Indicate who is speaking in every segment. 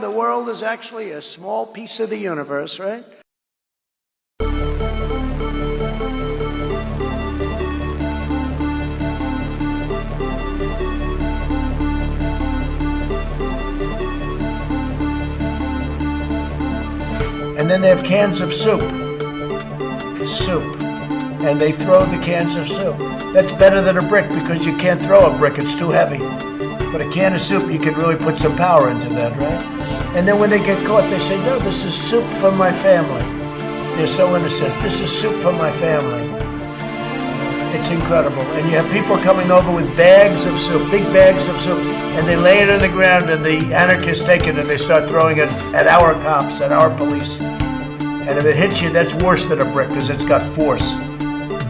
Speaker 1: The world is actually a small piece of the universe, right? And then they have cans of soup. And they throw the cans of soup. That's better than a brick because you can't throw a brick, it's too heavy. But a can of soup, you can really put some power into that, right? And then when they get caught, they say, no, this is soup from my family. They're so innocent. This is soup from my family. It's incredible. And you have people coming over with bags of soup, big bags of soup, and they lay it on the ground, and the anarchists take it and they start throwing it at our cops, at our police. And if it hits you, that's worse than a brick because it's got force.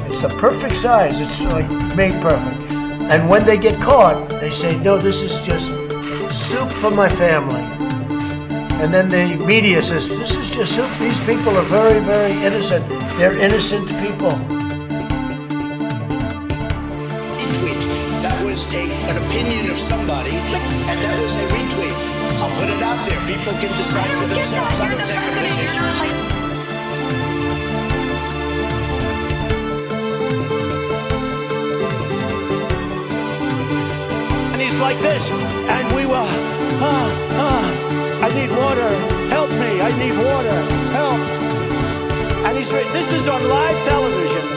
Speaker 1: It's the perfect size. It's like made perfect. And when they get caught, they say, no, this is just soup from my family. And then the media says, this is just soup. These people are very, very innocent. They're innocent people.
Speaker 2: That was an opinion of somebody, and that was a retweet. I'll put it out there. People can decide for themselves. I don't take a position.
Speaker 1: Like this, and we were, I need water, help me, I need water, help. And this is on live television.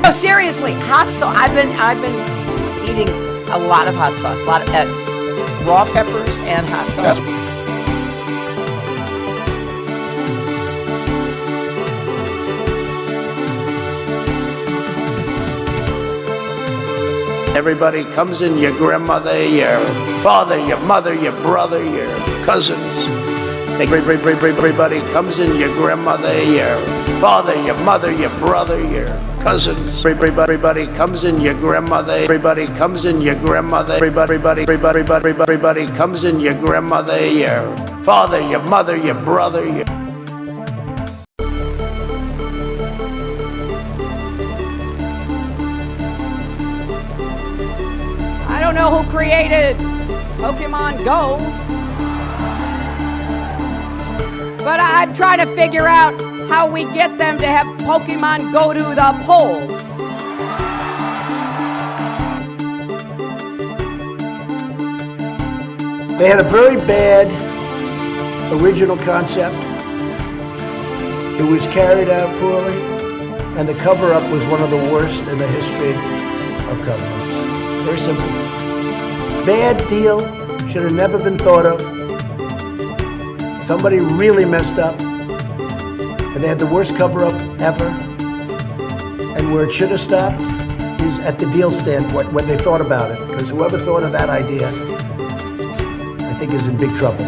Speaker 3: No, seriously, hot sauce. I've been eating a lot of hot sauce, a lot of raw peppers and hot sauce.
Speaker 1: Everybody comes in, your grandmother, your father, your mother, your brother, your cousins. Everybody comes in, your grandmother, your father, your mother, your brother, your cousins. Everybody comes in, your grandmother. Everybody comes in, your grandmother. Everybody comes in, your grandmother, your father, your mother, your brother, your...
Speaker 3: I don't know who created Pokemon Go, but I'm trying to figure out how we get them to have Pokemon go to the polls.
Speaker 1: They had a very bad original concept. It was carried out poorly, and the cover-up was one of the worst in the history of cover-ups. Very simple. Bad deal, should have never been thought of. Somebody really messed up, and they had the worst cover-up ever. And where it should have stopped is at the deal standpoint, when they thought about it. Because whoever thought of that idea, I think is in big trouble.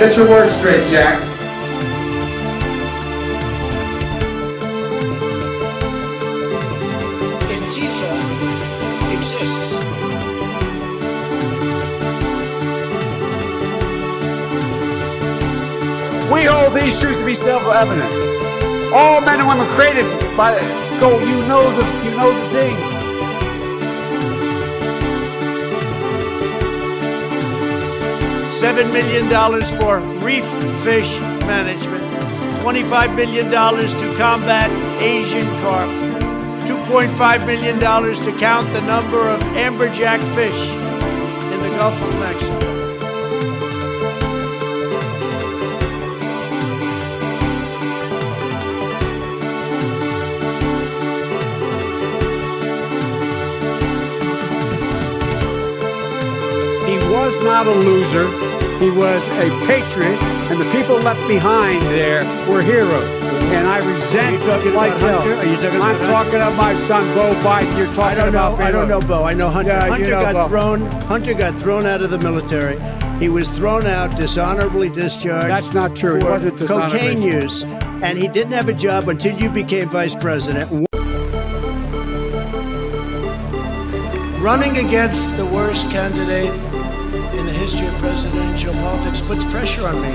Speaker 4: Get your words straight, Jack.
Speaker 2: Antifa exists.
Speaker 4: We hold these truths to be self-evident. All men and women created by go. You know the thing.
Speaker 1: $7 million for reef fish management, $25 million to combat Asian carp, $2.5 million to count the number of amberjack fish in the Gulf of Mexico.
Speaker 4: He was not a loser. He was a patriot, and the people left behind there were heroes. and I resent like hell.
Speaker 2: Hunter? Are you talking about
Speaker 4: I'm talking about my son, Bo Biden. You're talking about
Speaker 2: I don't know, Bo. I know Hunter.
Speaker 4: Yeah,
Speaker 2: Hunter
Speaker 4: you know,
Speaker 2: got
Speaker 4: Bo.
Speaker 2: Hunter got thrown out of the military. He was thrown out, dishonorably discharged.
Speaker 4: That's not true. He
Speaker 2: For
Speaker 4: wasn't dishonorably.
Speaker 2: cocaine use, and he didn't have a job until you became vice president. Running against the worst candidate in the history of presidential politics puts pressure on me.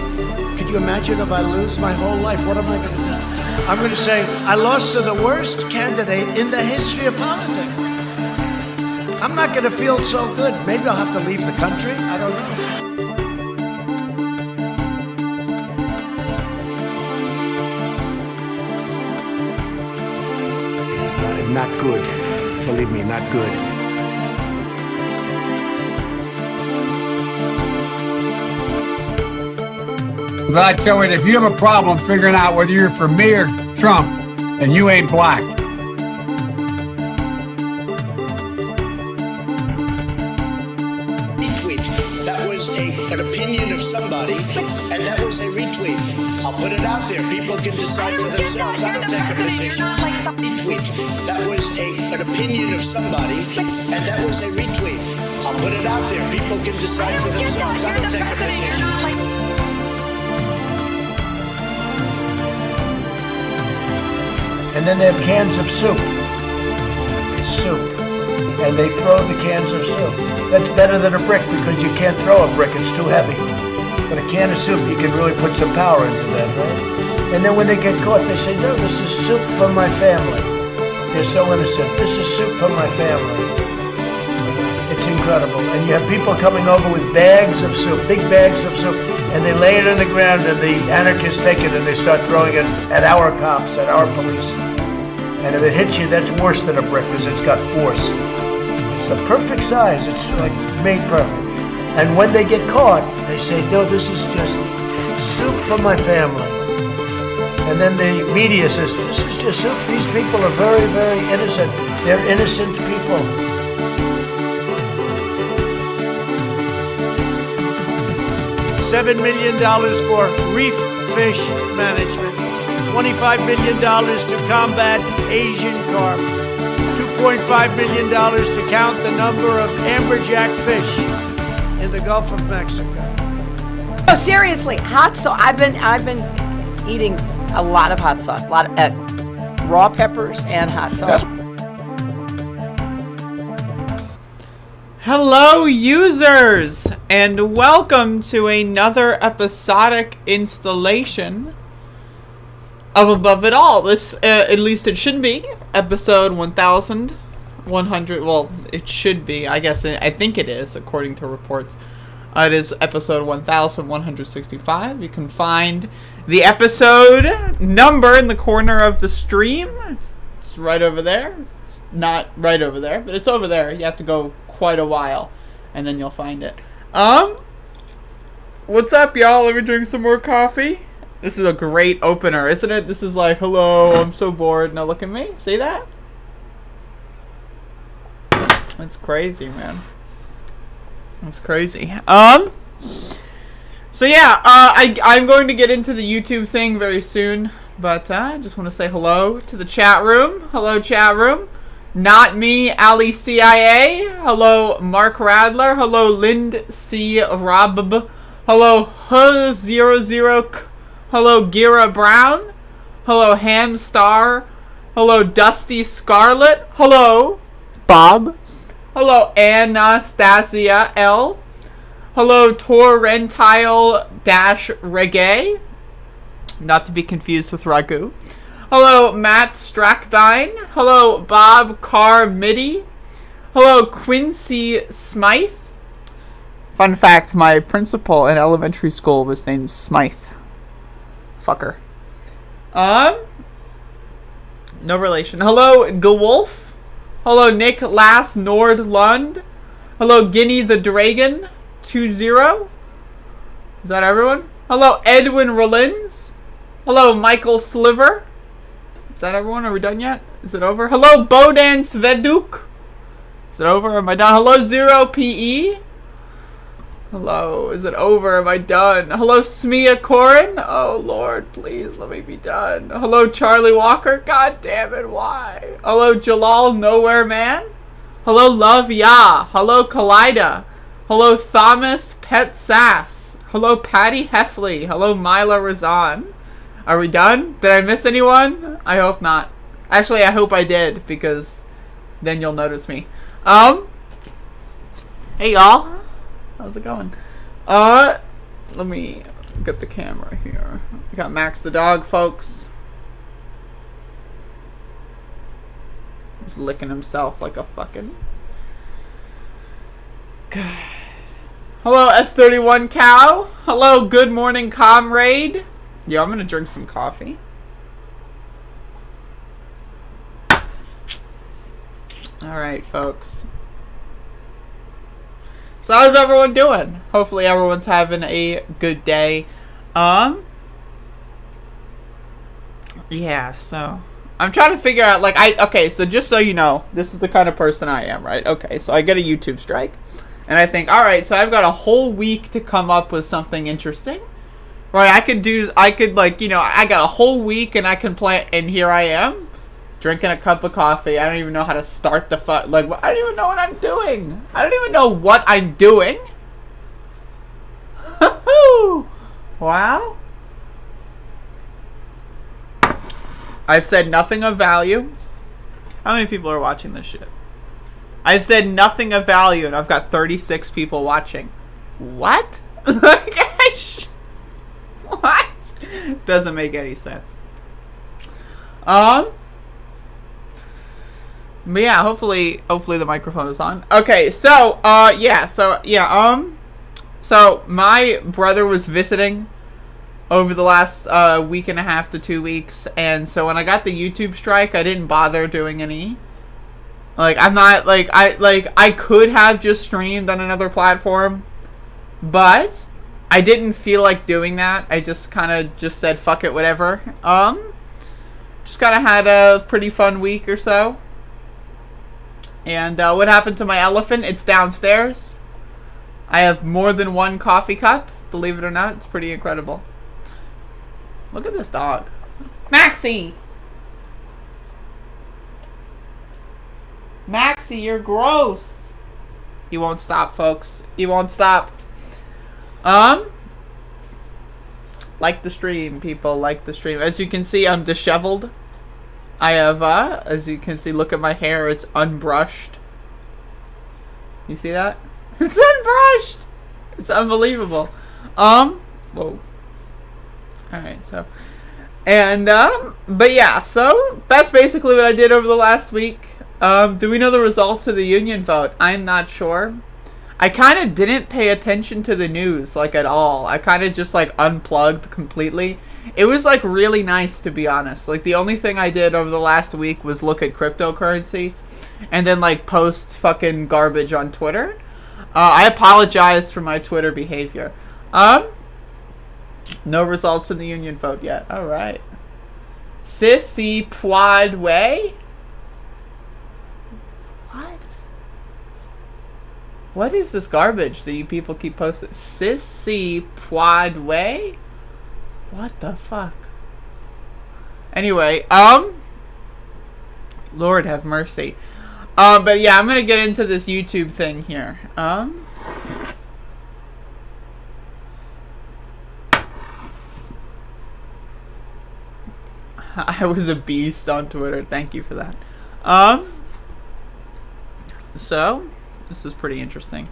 Speaker 2: Could you imagine if I lose my whole life? What am I going to do? I'm going to say, I lost to the worst candidate in the history of politics. I'm not going to feel so good. Maybe I'll have to leave the country. I don't know.
Speaker 1: Not good. Believe me, not good.
Speaker 4: But I tell you, if you have a problem figuring out whether you're for me or Trump, then you ain't black.
Speaker 2: Retweet. That was an opinion of somebody, and that was a retweet. I'll put it out there. People can decide for themselves. I don't take a position. Retweet. That was an opinion of somebody, and that was a retweet. I'll put it out there. People can decide for themselves. I don't take a position.
Speaker 1: And then they have cans of soup. Soup. And they throw the cans of soup. That's better than a brick because you can't throw a brick, it's too heavy. But a can of soup, you can really put some power into that, right? And then when they get caught, they say, no, this is soup from my family. They're so innocent. This is soup from my family. It's incredible. And you have people coming over with bags of soup, big bags of soup, and they lay it on the ground, and the anarchists take it and they start throwing it at our cops, at our police. And if it hits you, that's worse than a brick because it's got force. It's the perfect size. It's like made perfect. And when they get caught, they say, no, this is just soup from my family. And then the media says, this is just soup. These people are very, very innocent. They're innocent people.
Speaker 2: $7 million for reef fish management, $25 million to combat Asian carp, $2.5 million to count the number of amberjack fish in the Gulf of Mexico.
Speaker 3: No, seriously, hot sauce. I've been eating a lot of hot sauce, a lot of raw peppers and hot sauce.
Speaker 5: Hello, users, and welcome to another episodic installation of Above It All. This, at least it should be, episode 1100. Well, it should be. I guess I think it is, according to reports. It is episode 1165. You can find the episode number in the corner of the stream. It's right over there. It's not right over there, but it's over there. You have to go quite a while and then you'll find it. What's up, y'all? Let me drink some more coffee. This is a great opener, isn't it? This is like, hello, I'm so bored. Now look at me. See that? That's crazy, man. That's crazy. So yeah, I'm going to get into the YouTube thing very soon, but I just want to say hello to the chat room. Hello, chat room. Not me, Ali CIA. Hello, Mark Radler. Hello, Lind C. Rob. Hello, H00. Hello, Gira Brown. Hello, Ham Star. Hello, Dusty Scarlet. Hello, Bob. Hello, Anastasia L. Hello, Torrentile-Reggae. Not to be confused with Ragu. Hello, Matt Strackdine. Hello, Bob Carr Mitty. Hello, Quincy Smythe. Fun fact, my principal in elementary school was named Smythe. Fucker. No relation. Hello, Gewolf. Hello, Nick Lass Nordlund. Hello, Guinea the Dragon 20. Is that everyone? Hello, Edwin Rollins. Hello, Michael Sliver. Is that everyone? Are we done yet? Is it over? Hello, Bodan Sveduk. Is it over? Am I done? Hello, Zero PE. Hello, is it over? Am I done? Hello, Smia Corin? Oh, Lord, please let me be done. Hello, Charlie Walker? God damn it, why? Hello, Jalal Nowhere Man? Hello, Love Ya? Hello, Kaleida? Hello, Thomas Pet Sass? Hello, Patty Heffley? Hello, Mila Razan? Are we done? Did I miss anyone? I hope not. Actually, I hope I did, because then you'll notice me. Hey, y'all. How's it going? Let me get the camera here. I got Max the dog, folks. He's licking himself like a fucking... God. Hello, S31 Cow. Hello, good morning, comrade. Yeah, I'm gonna drink some coffee. Alright, folks. So how's everyone doing? Hopefully everyone's having a good day. Yeah, so I'm trying to figure out, like, okay, so just so you know, this is the kind of person I am, right? Okay, so I get a YouTube strike, and I think, alright, so I've got a whole week to come up with something interesting. Right, I could, like, you know, I got a whole week, and I can play, and here I am, drinking a cup of coffee. I don't even know how to start the like, I don't even know what I'm doing. I don't even know what I'm doing. Wow. I've said nothing of value. How many people are watching this shit? I've said nothing of value, and I've got 36 people watching. What? What? Doesn't make any sense. But yeah, hopefully the microphone is on. Okay, so, so my brother was visiting over the last week and a half to 2 weeks, and so when I got the YouTube strike, I didn't bother doing any. Like, I'm not, like, I could have just streamed on another platform, but I didn't feel like doing that. I just kind of just said, fuck it, whatever. Just kind of had a pretty fun week or so. And what happened to my elephant? It's downstairs. I have more than one coffee cup. Believe it or not, it's pretty incredible. Look at this dog. Maxie! Maxie, you're gross. He won't stop, folks. He won't stop. Like the stream, people. Like the stream. As you can see, I'm disheveled. I have, as you can see, look at my hair. It's unbrushed. You see that? It's unbrushed! It's unbelievable. Whoa. Alright, so. And, but yeah, so that's basically what I did over the last week. Do we know the results of the union vote? I'm not sure. I kind of didn't pay attention to the news, like, at all. I kind of just, like, unplugged completely. It was, like, really nice, to be honest. Like, the only thing I did over the last week was look at cryptocurrencies and then, like, post fucking garbage on Twitter. I apologize for my Twitter behavior. No results in the union vote yet. Alright. Sissy Pwadway? What? What is this garbage that you people keep posting? Sissy Pwadway? What the fuck? Anyway, Lord have mercy. But yeah, I'm gonna get into this YouTube thing here. I was a beast on Twitter. Thank you for that. So, this is pretty interesting.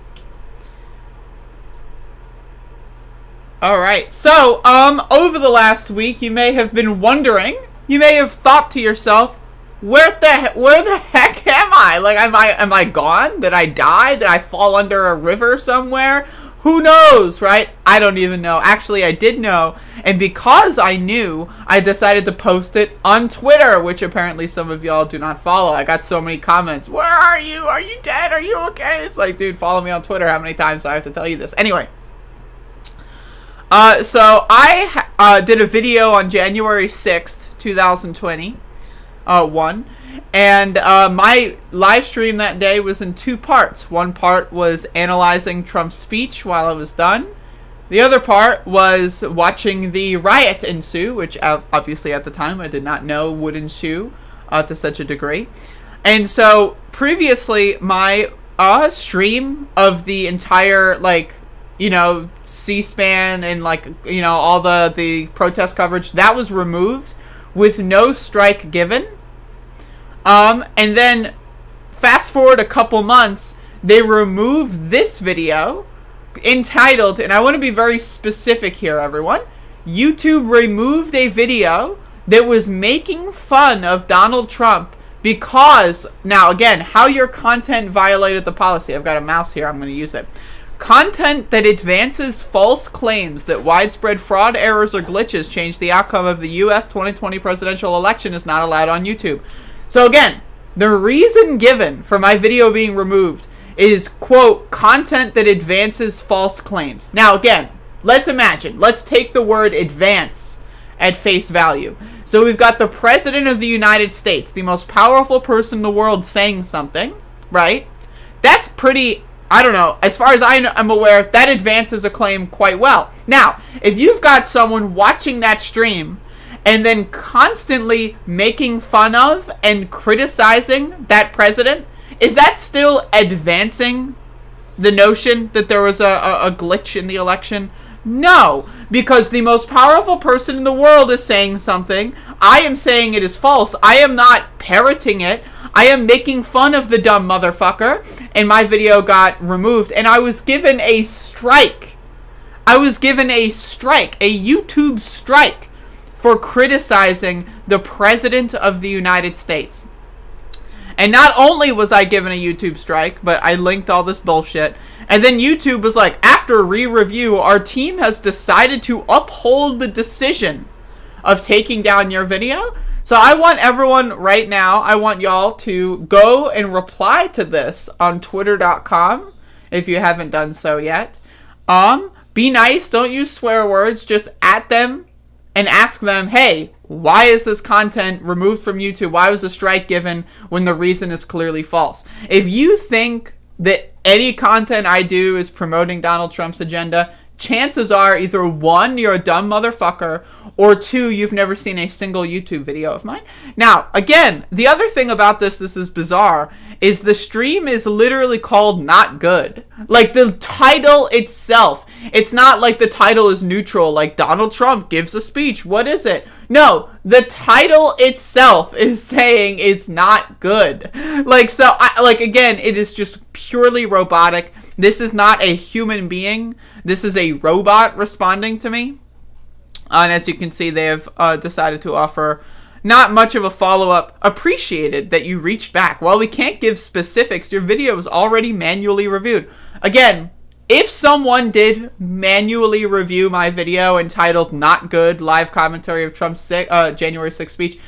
Speaker 5: Alright, so, over the last week, you may have been wondering, you may have thought to yourself, where the heck am I? Like, am I gone? Did I die? Did I fall under a river somewhere? Who knows, right? I don't even know. Actually, I did know, and because I knew, I decided to post it on Twitter, which apparently some of y'all do not follow. I got so many comments. Where are you? Are you dead? Are you okay? It's like, dude, follow me on Twitter. How many times do I have to tell you this? Anyway. So I did a video on January 6th, 2020. one. And my live stream that day was in two parts. One part was analyzing Trump's speech while I was done. The other part was watching the riot ensue, which obviously at the time I did not know would ensue to such a degree. And so previously my stream of the entire, like, you know, C-SPAN and, like, you know, all the protest coverage, that was removed with no strike given. And then fast forward a couple months, they removed this video entitled, and I want to be very specific here, everyone. YouTube removed a video that was making fun of Donald Trump because, now again, how your content violated the policy. I've got a mouse here, I'm going to use it. Content that advances false claims that widespread fraud, errors, or glitches change the outcome of the U.S. 2020 presidential election is not allowed on YouTube. So again, the reason given for my video being removed is, quote, content that advances false claims. Now again, let's imagine, let's take the word advance at face value. So we've got the President of the United States, the most powerful person in the world, saying something, right? That's pretty, I don't know, as far as I'm aware, that advances a claim quite well. Now, if you've got someone watching that stream and then constantly making fun of and criticizing that president, is that still advancing the notion that there was a glitch in the election? No, because the most powerful person in the world is saying something. I am saying it is false. I am not parroting it. I am making fun of the dumb motherfucker, and my video got removed, and I was given a strike. I was given a strike, a YouTube strike, for criticizing the President of the United States. And not only was I given a YouTube strike, but I linked all this bullshit. And then YouTube was like, after re-review, our team has decided to uphold the decision of taking down your video. So I want everyone right now, I want y'all to go and reply to this on twitter.com if you haven't done so yet. Be nice, don't use swear words, just at them and ask them, hey, why is this content removed from YouTube? Why was a strike given when the reason is clearly false? If you think that any content I do is promoting Donald Trump's agenda, chances are either one, you're a dumb motherfucker, or two, you've never seen a single YouTube video of mine. Now, again, the other thing about this is bizarre, is the stream is literally called Not Good. Like, the title itself, it's not like the title is neutral, like Donald Trump gives a speech. What is it? No, the title itself is saying it's not good. Like, so, again, it is just purely robotic. This is not a human being. This is a robot responding to me. And as you can see, they have decided to offer not much of a follow-up. Appreciated that you reached back. While we can't give specifics, your video was already manually reviewed. Again, if someone did manually review my video entitled Not Good, Live Commentary of Trump's January 6th speech,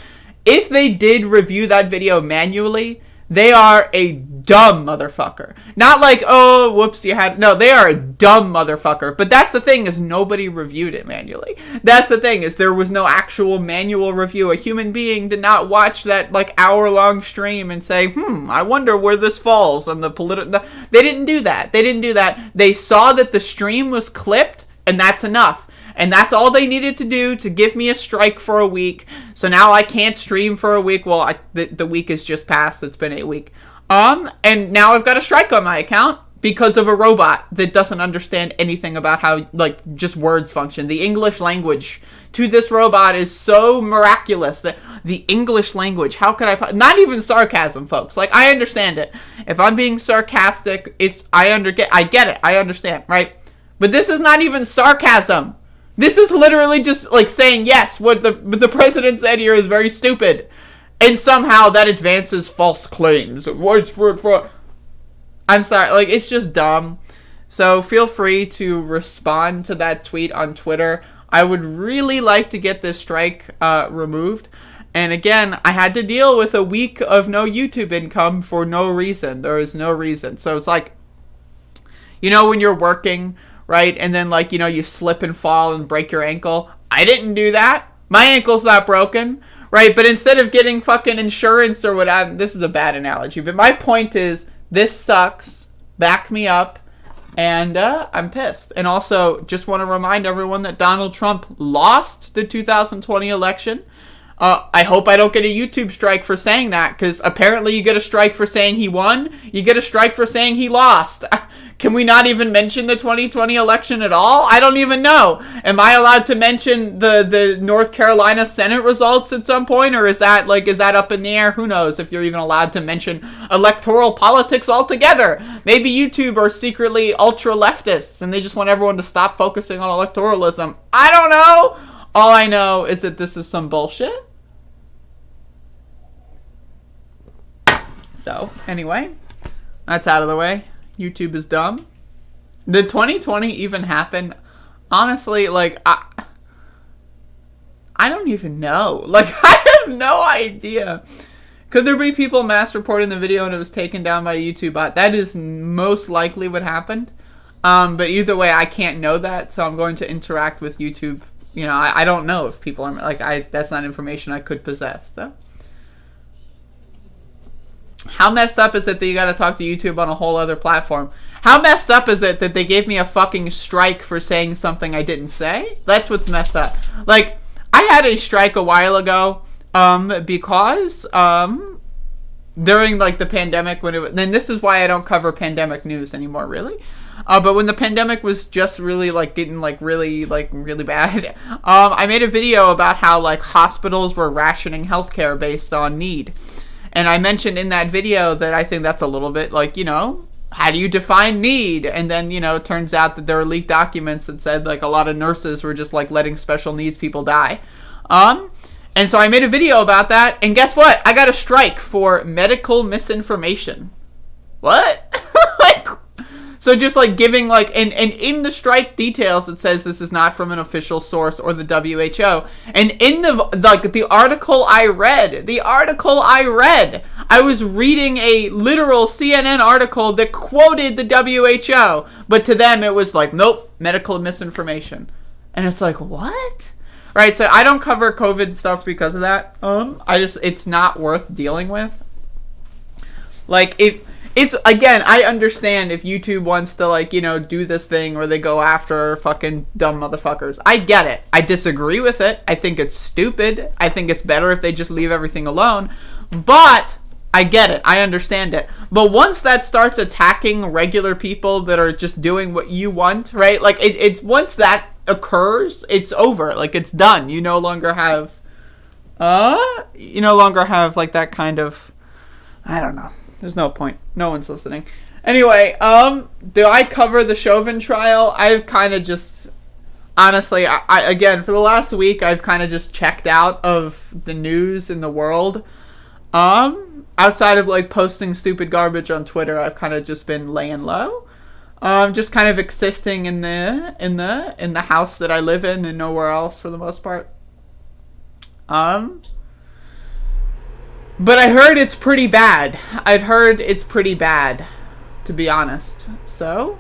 Speaker 5: if they did review that video manually, they are a dumb motherfucker. Not like, oh, whoops, you had... No, they are a dumb motherfucker. But that's the thing, is nobody reviewed it manually. That's the thing, is there was no actual manual review. A human being did not watch that, like, hour-long stream and say, I wonder where this falls on the political... They didn't do that. They didn't do that. They saw that the stream was clipped, and that's enough. And that's all they needed to do to give me a strike for a week. So now I can't stream for a week. Well, the week has just passed. It's been a week. And now I've got a strike on my account because of a robot that doesn't understand anything about how, like, just words function. The English language to this robot is so miraculous that the English language, how could I... Not even sarcasm, folks. Like, I understand it. If I'm being sarcastic, I get it. I understand, right? But this is not even sarcasm. This is literally just, like, saying, yes, what the president said here is very stupid. And somehow that advances false claims. Widespread fraud. I'm sorry, like, it's just dumb. So feel free to respond to that tweet on Twitter. I would really like to get this strike removed. And again, I had to deal with a week of no YouTube income for no reason. There is no reason. So it's like, you know, when you're working... right? And then, like, you know, you slip and fall and break your ankle. I didn't do that. My ankle's not broken, right? But instead of getting fucking insurance or whatever, this is a bad analogy, but my point is, this sucks. Back me up. And I'm pissed. And also, just want to remind everyone that Donald Trump lost the 2020 election. I hope I don't get a YouTube strike for saying that, because apparently you get a strike for saying he won. You get a strike for saying he lost. Can we not even mention the 2020 election at all? I don't even know. Am I allowed to mention the North Carolina Senate results at some point, or is that up in the air? Who knows if you're even allowed to mention electoral politics altogether? Maybe YouTube are secretly ultra leftists and they just want everyone to stop focusing on electoralism. I don't know. All I know is that this is some bullshit. So, anyway, that's out of the way. YouTube is dumb. Did 2020 even happen? Honestly, like, I don't even know. Like, I have no idea. Could there be people mass reporting the video and it was taken down by a YouTube bot? That is most likely what happened. But either way, I can't know that, so I'm going to interact with YouTube. You know, I don't know if people are, like, that's not information I could possess, though. How messed up is it that you gotta talk to YouTube on a whole other platform? How messed up is it that they gave me a fucking strike for saying something I didn't say? That's what's messed up. Like, I had a strike a while ago, because, during, like, the pandemic, then this is why I don't cover pandemic news anymore, really. But when the pandemic was just really, like, getting, like, really bad, I made a video about how, like, hospitals were rationing healthcare based on need. And I mentioned in that video that I think that's a little bit, like, you know, how do you define need? And then, you know, it turns out that there were leaked documents that said, like, a lot of nurses were just, like, letting special needs people die. And so I made a video about that, and guess what? I got a strike for medical misinformation. What? Like, so just, like, giving, like, and in the strike details, it says this is not from an official source or the WHO. And in the article I read, I was reading a literal CNN article that quoted the WHO. But to them, it was like, nope, medical misinformation. And it's like, what? Right, so I don't cover COVID stuff because of that. It's not worth dealing with. Like, again, I understand if YouTube wants to, like, you know, do this thing where they go after fucking dumb motherfuckers. I get it. I disagree with it. I think it's stupid. I think it's better if they just leave everything alone. But I get it. I understand it. But once that starts attacking regular people that are just doing what you want, right? Like, it's once that occurs, it's over. Like, it's done. You no longer have, like, that kind of, I don't know. There's no point. No one's listening. Anyway, do I cover the Chauvin trial? I've kind of just, honestly, I again, for the last week, I've kind of just checked out of the news in the world. Outside of, like, posting stupid garbage on Twitter, I've kind of just been laying low. Just kind of existing in the house that I live in and nowhere else for the most part. But I heard it's pretty bad. I'd heard it's pretty bad, to be honest. So,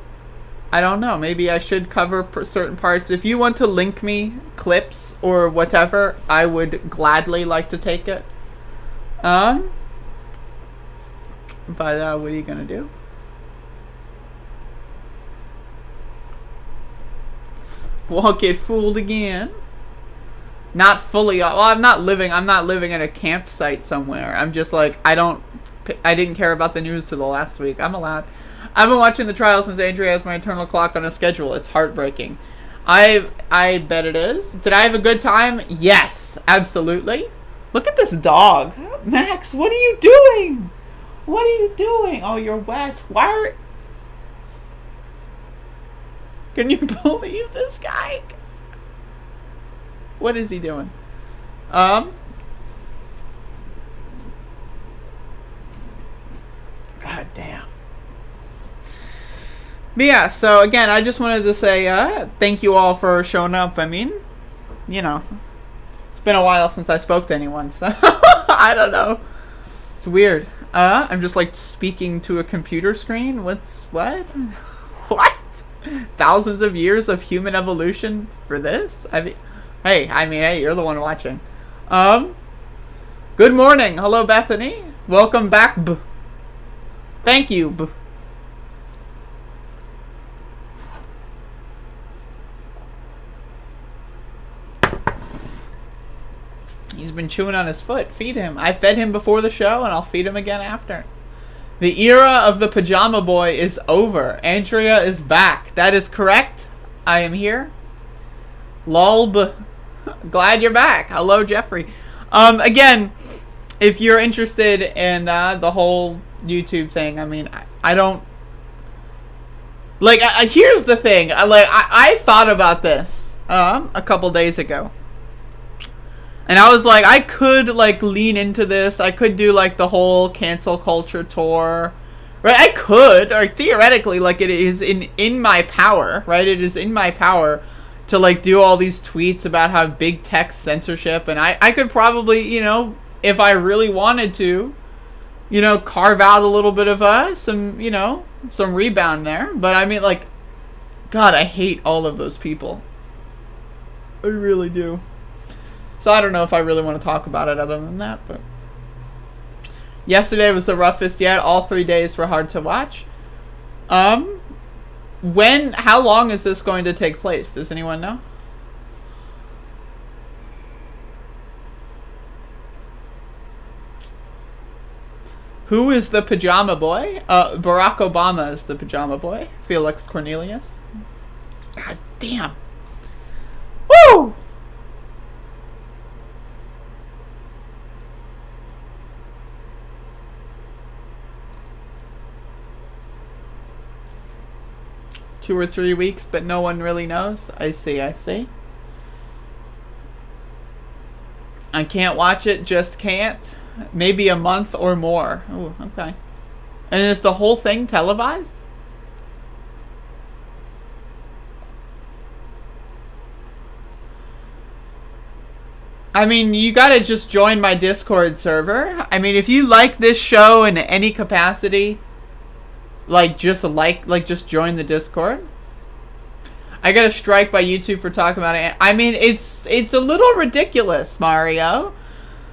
Speaker 5: I don't know. Maybe I should cover certain parts. If you want to link me clips or whatever, I would gladly like to take it. But what are you gonna do? Won't get fooled again. Not fully. Well, I'm not living at a campsite somewhere. I'm just like, I didn't care about the news for the last week. I'm allowed. I've been watching the trial since Andrea has my eternal clock on a schedule. It's heartbreaking. I bet it is. Did I have a good time? Yes, absolutely. Look at this dog. Max, what are you doing? What are you doing? Oh, you're wet. Why are... Can you believe this guy? What is he doing? God damn. But yeah, so again, I just wanted to say thank you all for showing up. I mean, you know, it's been a while since I spoke to anyone, so I don't know. It's weird. I'm just like speaking to a computer screen. What? What? Thousands of years of human evolution for this? Hey, you're the one watching. Good morning. Hello, Bethany. Welcome back. Thank you. He's been chewing on his foot. Feed him. I fed him before the show, and I'll feed him again after. The era of the pajama boy is over. Andrea is back. That is correct. I am here. Lol. Glad you're back. Hello, Jeffrey. Again, if you're interested in the whole YouTube thing, I mean, I don't... Like, here's the thing. I thought about this a couple days ago. And I was like, I could, like, lean into this. I could do, like, the whole cancel culture tour. Right? I could, or theoretically, like, it is in my power, right? It is in my power to, like, do all these tweets about how big tech censorship. And I could probably, you know, if I really wanted to, you know, carve out a little bit of some, you know, some rebound there. But, I mean, like, God, I hate all of those people. I really do. So I don't know if I really want to talk about it other than that, but yesterday was the roughest yet. All 3 days were hard to watch. How long is this going to take place? Does anyone know? Who is the pajama boy? Barack Obama is the pajama boy. Felix Cornelius. God damn. Woo! Two or 3 weeks, but no one really knows. I see. I can't watch it, just can't. Maybe a month or more. Oh, okay. And is the whole thing televised? I mean, you gotta just join my Discord server. I mean, if you like this show in any capacity, just join the Discord. I got a strike by YouTube for talking about it. I mean, it's a little ridiculous, Mario.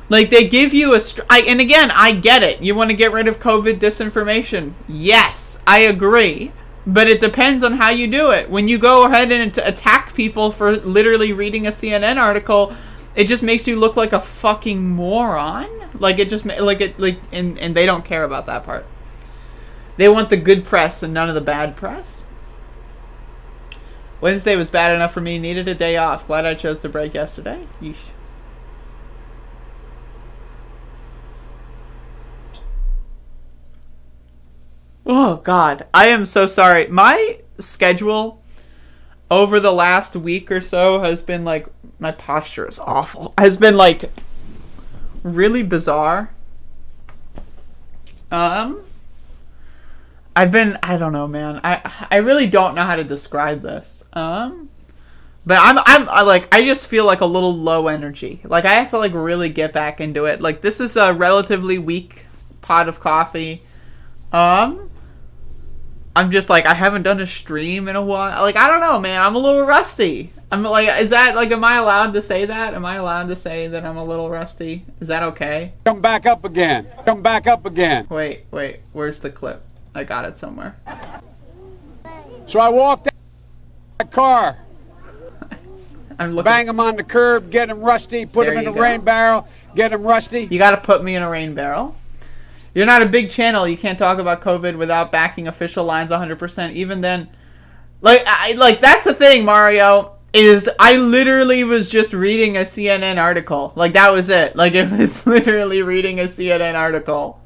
Speaker 5: Like, they give you and again, I get it. You want to get rid of COVID disinformation. Yes, I agree. But it depends on how you do it. When you go ahead and attack people for literally reading a CNN article, it just makes you look like a fucking moron. Like, it just, and they don't care about that part. They want the good press and none of the bad press. Wednesday was bad enough for me. Needed a day off. Glad I chose to break yesterday. Yeesh. Oh, God. I am so sorry. My schedule over the last week or so has been, like, my posture is awful. Has been, like, really bizarre. I don't know, man. I really don't know how to describe this. But I just feel like a little low energy. Like, I have to, like, really get back into it. Like, this is a relatively weak pot of coffee. I'm just, like, I haven't done a stream in a while. Like, I don't know, man. I'm a little rusty. I'm, like, is that, like, am I allowed to say that? Am I allowed to say that I'm a little rusty? Is that okay?
Speaker 4: Come back up again. Come back up again.
Speaker 5: Wait. Where's the clip? I got it somewhere.
Speaker 4: So I walked out that car.
Speaker 5: I'm looking.
Speaker 4: Bang him on the curb, get him rusty, put him in a rain barrel, get him rusty.
Speaker 5: You gotta put me in a rain barrel. You're not a big channel. You can't talk about COVID without backing official lines 100%. Even then, like that's the thing, Mario, is I literally was just reading a CNN article. Like, that was it. Like, it was literally reading a CNN article.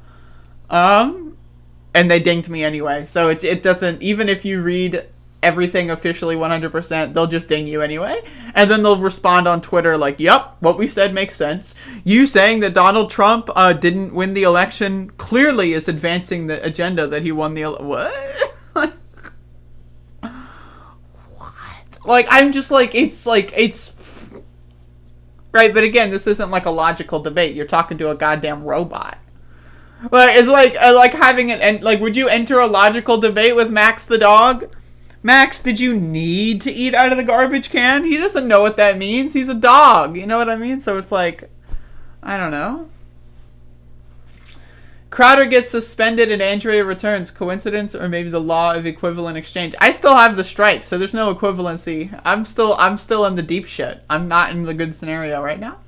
Speaker 5: And they dinged me anyway. So it doesn't, even if you read everything officially 100%, they'll just ding you anyway. And then they'll respond on Twitter like, yep, what we said makes sense. You saying that Donald Trump didn't win the election clearly is advancing the agenda that he won the what? What? Like, I'm just like, it's right, but again, this isn't like a logical debate. You're talking to a goddamn robot. Like, it's like having would you enter a logical debate with Max the dog? Max, did you need to eat out of the garbage can? He doesn't know what that means. He's a dog. You know what I mean? So it's like, I don't know. Crowder gets suspended and Andrea returns. Coincidence or maybe the law of equivalent exchange? I still have the strike, so there's no equivalency. I'm still in the deep shit. I'm not in the good scenario right now.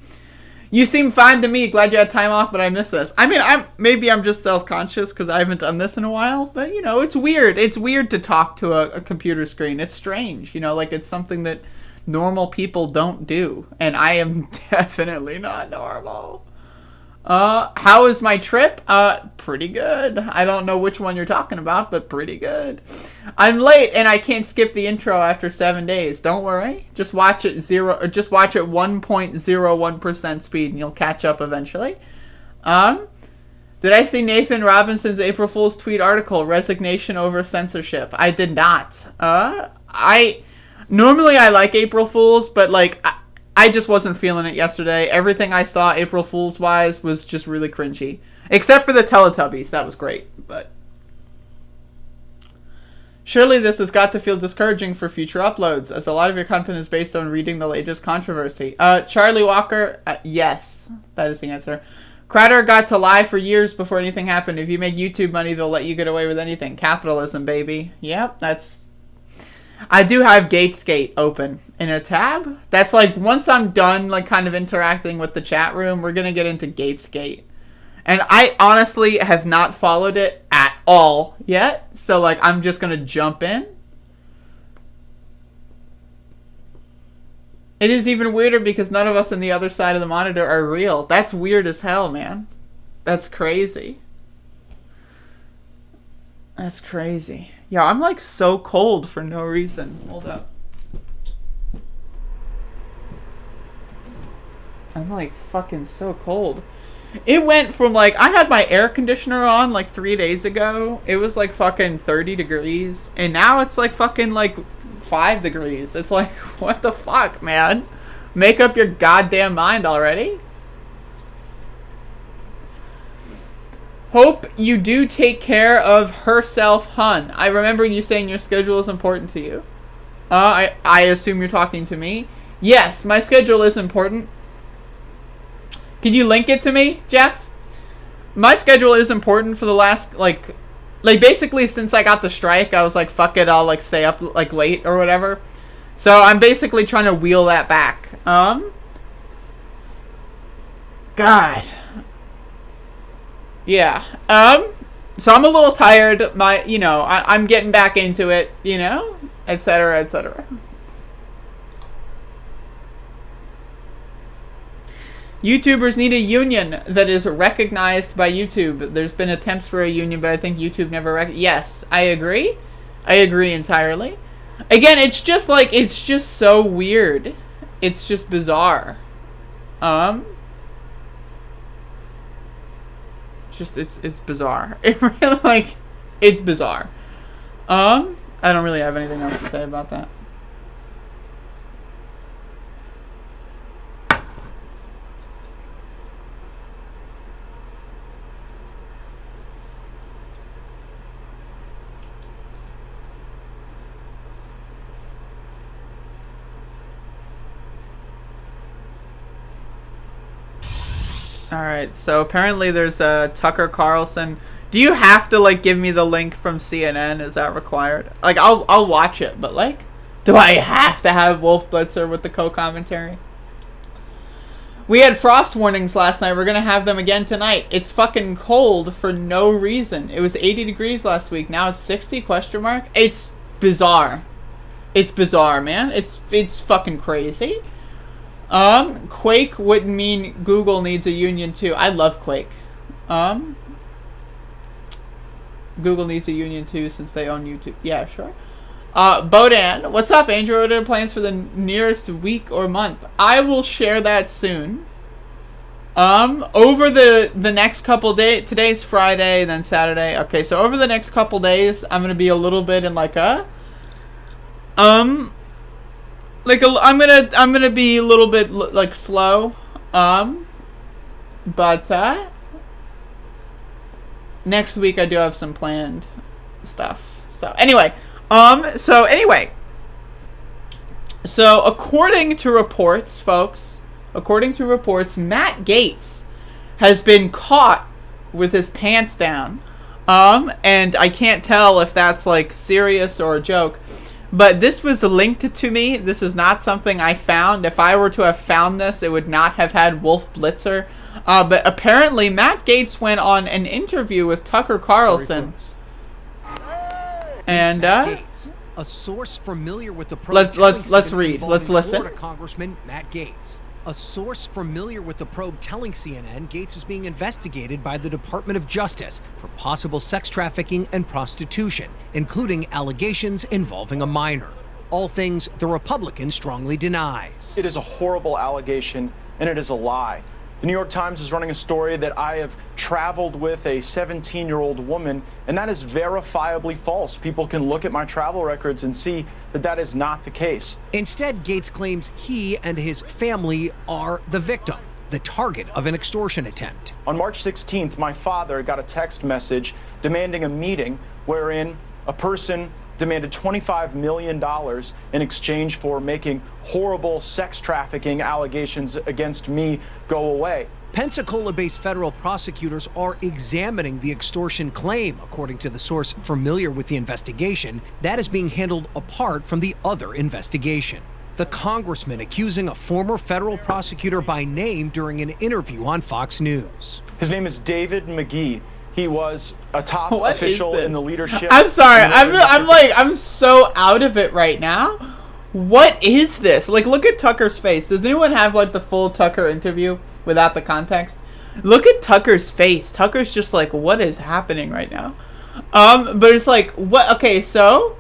Speaker 5: You seem fine to me. Glad you had time off, but I missed this. I mean, maybe I'm just self-conscious because I haven't done this in a while. But, you know, it's weird. It's weird to talk to a computer screen. It's strange. You know, like it's something that normal people don't do. And I am definitely not normal. How was my trip? Pretty good. I don't know which one you're talking about, but pretty good. I'm late and I can't skip the intro after 7 days. Don't worry. Just watch it 1.01% speed and you'll catch up eventually. Did I see Nathan Robinson's April Fool's tweet article, resignation over censorship? I did not. Normally I like April Fool's, but like I just wasn't feeling it yesterday. Everything I saw April Fool's wise was just really cringy. Except for the Teletubbies. That was great. But surely this has got to feel discouraging for future uploads, as a lot of your content is based on reading the latest controversy. Charlie Walker, yes. That is the answer. Crowder got to lie for years before anything happened. If you make YouTube money, they'll let you get away with anything. Capitalism, baby. Yep, that's... I do have Gaetz open in a tab. That's like, once I'm done, like, kind of interacting with the chat room, we're gonna get into Gaetz. And I honestly have not followed it at all yet. So, like, I'm just gonna jump in. It is even weirder because none of us on the other side of the monitor are real. That's weird as hell, man. That's crazy. That's crazy. Yeah, I'm like so cold for no reason. Hold up. I'm like fucking so cold. It went from like, I had my air conditioner on like 3 days ago. It was like fucking 30 degrees. And now it's like fucking like 5 degrees. It's like, what the fuck, man? Make up your goddamn mind already. Hope you do take care of herself, hun. I remember you saying your schedule is important to you. I assume you're talking to me. Yes, my schedule is important. Can you link it to me, Jeff? My schedule is important for the last, like basically since I got the strike, I was like, fuck it, I'll like stay up like late or whatever. So I'm basically trying to wheel that back. God. Yeah. So I'm a little tired. I'm getting back into it, etc., etc. YouTubers need a union that is recognized by YouTube. There's been attempts for a union, but I think YouTube never yes, I agree. I agree entirely. Again, it's just so weird. It's just bizarre. It's bizarre. It really, it's bizarre. I don't really have anything else to say about that. Alright, so apparently there's a Tucker Carlson. Do you have to, give me the link from CNN? Is that required? I'll watch it, but, do I have to have Wolf Blitzer with the co-commentary? We had frost warnings last night. We're going to have them again tonight. It's fucking cold for no reason. It was 80 degrees last week. Now it's 60, ? It's bizarre. It's bizarre, man. It's fucking crazy. Quake wouldn't mean Google needs a union too. I love Quake. Google needs a union too since they own YouTube. Yeah, sure. Bodan, what's up, Andrea? What are the plans for the nearest week or month? I will share that soon. Over the next couple days, today's Friday, then Saturday. Okay, so over the next couple days, I'm gonna be a little bit in I'm gonna be a little bit slow, but next week I do have some planned stuff. So anyway, so according to reports, folks, Matt Gaetz has been caught with his pants down. And I can't tell if that's like serious or a joke. But this was linked to me. This is not something I found. If I were to have found this, it would not have had Wolf Blitzer. But apparently Matt Gaetz went on an interview with Tucker Carlson. And
Speaker 6: Gaetz, a source familiar with the
Speaker 5: let's read. Let's listen.
Speaker 6: Florida Congressman Matt Gaetz. A source familiar with the probe telling CNN Gaetz is being investigated by the Department of Justice for possible sex trafficking and prostitution, including allegations involving a minor. All things the Republican strongly denies.
Speaker 7: It is a horrible allegation, and it is a lie. The New York Times is running a story that I have traveled with a 17-year-old woman, and that is verifiably false. People can look at my travel records and see that that is not the case.
Speaker 6: Instead, Gaetz claims he and his family are the victim, the target of an extortion attempt.
Speaker 7: On March 16th, my father got a text message demanding a meeting wherein a person demanded $25 million in exchange for making horrible sex trafficking allegations against me go away.
Speaker 6: Pensacola-based federal prosecutors are examining the extortion claim, according to the source familiar with the investigation. That is being handled apart from the other investigation. The congressman accusing a former federal prosecutor by name during an interview on Fox News.
Speaker 7: His name is David McGee. He was a top official in the leadership.
Speaker 5: I'm sorry. I'm so out of it right now. What is this? Like, look at Tucker's face. Does anyone have like the full Tucker interview without the context? Look at Tucker's face. Tucker's just like, what is happening right now? But it's like, what? Okay, so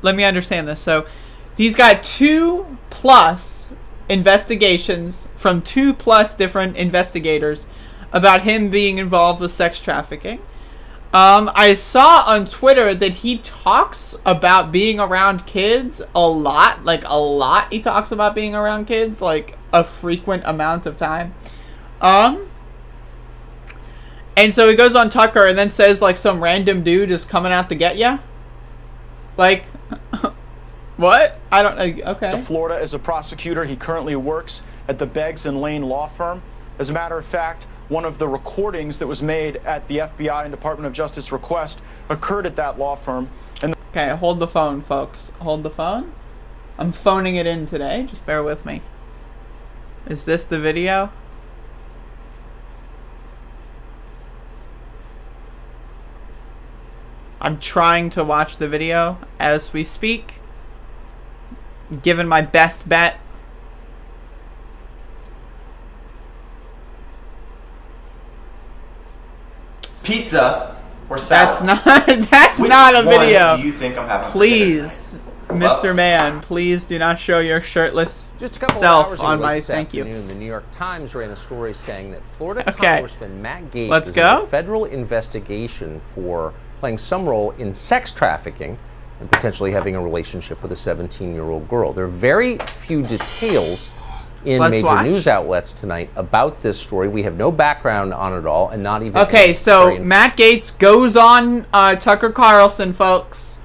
Speaker 5: let me understand this. So he's got 2+ investigations from 2+ different investigators about him being involved with sex trafficking. I saw on Twitter that he talks about being around kids a lot. Like, a lot he talks about being around kids. Like, a frequent amount of time. And so he goes on Tucker and then says, like, some random dude is coming out to get ya. Like, what? I don't know. Okay.
Speaker 7: Florida as a prosecutor. He currently works at the Beggs and Lane law firm. As a matter of fact, one of the recordings that was made at the FBI and Department of Justice request occurred at that law firm. And
Speaker 5: okay, hold the phone, folks. Hold the phone. I'm phoning it in today. Just bear with me. Is this the video? I'm trying to watch the video as we speak. Given my best bet.
Speaker 8: Pizza or salad?
Speaker 5: That's not a video.
Speaker 8: Do you think I'm having?
Speaker 5: Please, Mr. Man, please do not show your shirtless
Speaker 9: Just a couple
Speaker 5: self
Speaker 9: of hours
Speaker 5: on
Speaker 9: ago
Speaker 5: my.
Speaker 9: this
Speaker 5: Thank you.
Speaker 9: afternoon, the New York Times ran a story saying that Florida
Speaker 5: Okay.
Speaker 9: Congressman Matt Gaetz
Speaker 5: Let's
Speaker 9: is
Speaker 5: go.
Speaker 9: under federal investigation for playing some role in sex trafficking and potentially having a relationship with a 17-year-old girl. There are very few details in
Speaker 5: Let's
Speaker 9: major
Speaker 5: watch.
Speaker 9: news outlets tonight about this story. We have no background on it all, and not even.
Speaker 5: Okay, so Matt Gaetz goes on Tucker Carlson, folks.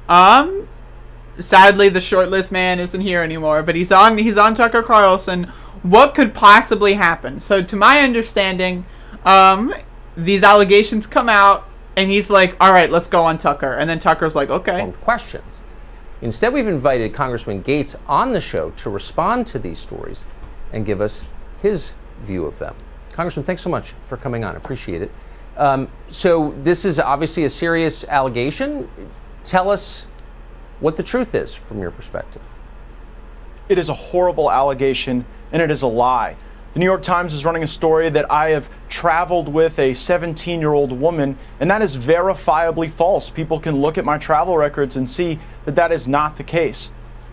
Speaker 5: Sadly, the shortlist man isn't here anymore, but he's on Tucker Carlson. What could possibly happen? So, to my understanding, these allegations come out, and he's like, "All right, let's go on Tucker," and then Tucker's like, "Okay."
Speaker 9: Questions. Instead, we've invited Congressman Gaetz on the show to respond to these stories and give us his view of them. Congressman, thanks so much for coming on. Appreciate it. So this is obviously a serious allegation. Tell us what the truth is from your perspective.
Speaker 7: it is a horrible allegation, and it is a lie. The New York Times is running a story that I have traveled with a 17-year-old woman, and that is verifiably false. People can look at my travel records and see that that is not the case.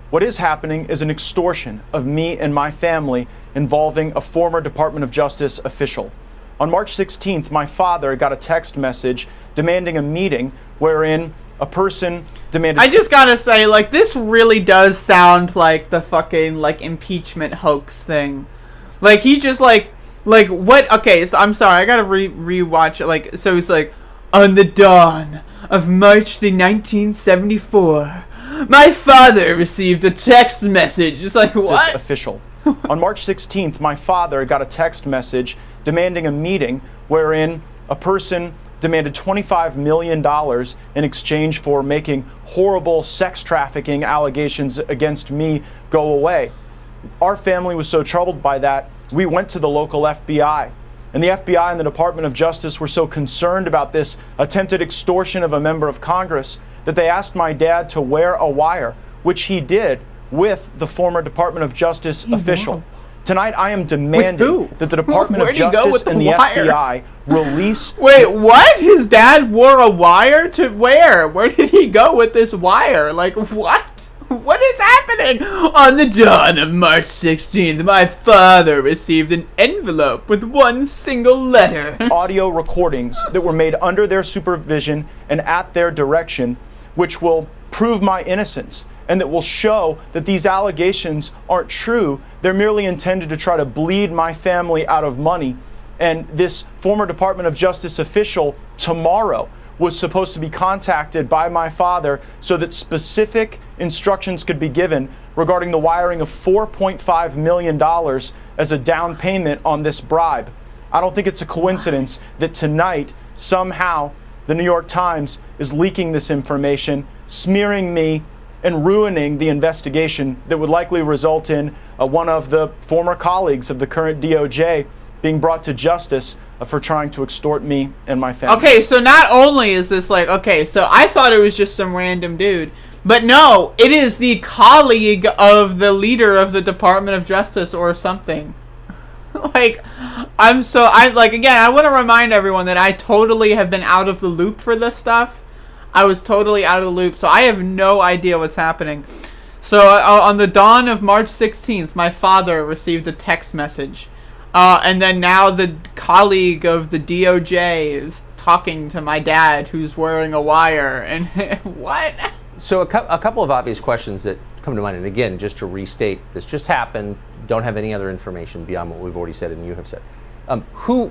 Speaker 7: What is happening is an extortion of me and my family involving a former Department of Justice official. On March 16th, my father got a text message demanding a meeting wherein a person demanded...
Speaker 5: I just gotta say, like, this really does sound like the fucking, like, impeachment hoax thing. Like, he just, like, what? Okay, so I'm sorry, I gotta rewatch it. Like, so he's like, on the dawn of March the 1974, my father received a text message. It's like, what?
Speaker 7: Official. On March 16th, my father got a text message demanding a meeting wherein a person demanded $25 million in exchange for making horrible sex trafficking allegations against me go away. Our family was so troubled by that, we went to the local FBI. And the FBI and the Department of Justice were so concerned about this attempted extortion of a member of Congress that they asked my dad to wear a wire, which he did with the former Department of Justice official. Tonight, I am demanding that the Department of Justice and the FBI release...
Speaker 5: Wait, what? His dad wore a wire to where? Where did he go with this wire? Like, what? What is happening? On the dawn of March 16th, my father received an envelope with one single letter.
Speaker 7: Audio recordings that were made under their supervision and at their direction, which will prove my innocence and that will show that these allegations aren't true. They're merely intended to try to bleed my family out of money. And this former Department of Justice official tomorrow was supposed to be contacted by my father so that specific instructions could be given regarding the wiring of $4.5 million as a down payment on this bribe. I don't think it's a coincidence that tonight, somehow, the New York Times is leaking this information, smearing me, and ruining the investigation that would likely result in one of the former colleagues of the current DOJ being brought to justice for trying to extort me and my family.
Speaker 5: Okay, so not only is this like, okay, so I thought it was just some random dude, but no, it is the colleague of the leader of the Department of Justice or something. Like, again, I want to remind everyone that I totally have been out of the loop for this stuff. I was totally out of the loop, so I have no idea what's happening. So on the dawn of March 16th, my father received a text message. And then now the colleague of the DOJ is talking to my dad who's wearing a wire. And what?
Speaker 9: So a couple of obvious questions that come to mind. And again, just to restate, this just happened. Don't have any other information beyond what we've already said and you have said.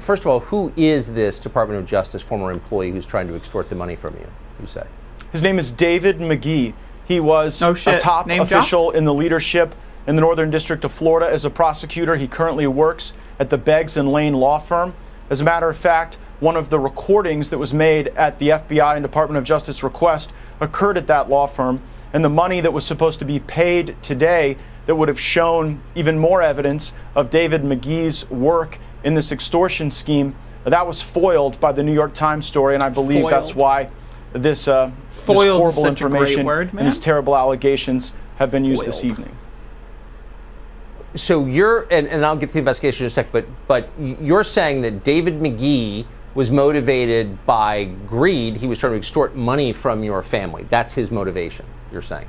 Speaker 9: First of all, who is this Department of Justice former employee who's trying to extort the money from you, you say?
Speaker 7: His name is David McGee. He was a top official in the leadership in the Northern District of Florida as a prosecutor. He currently works at the Beggs and Lane law firm. As a matter of fact, one of the recordings that was made at the FBI and Department of Justice request occurred at that law firm, and the money that was supposed to be paid today that would have shown even more evidence of David McGee's work in this extortion scheme, that was foiled by the New York Times story, and I believe that's why this horrible information and these terrible allegations have been used this evening.
Speaker 9: So you're, and I'll get to the investigation in a sec, but you're saying that David McGee was motivated by greed. He was trying to extort money from your family. That's his motivation, you're saying?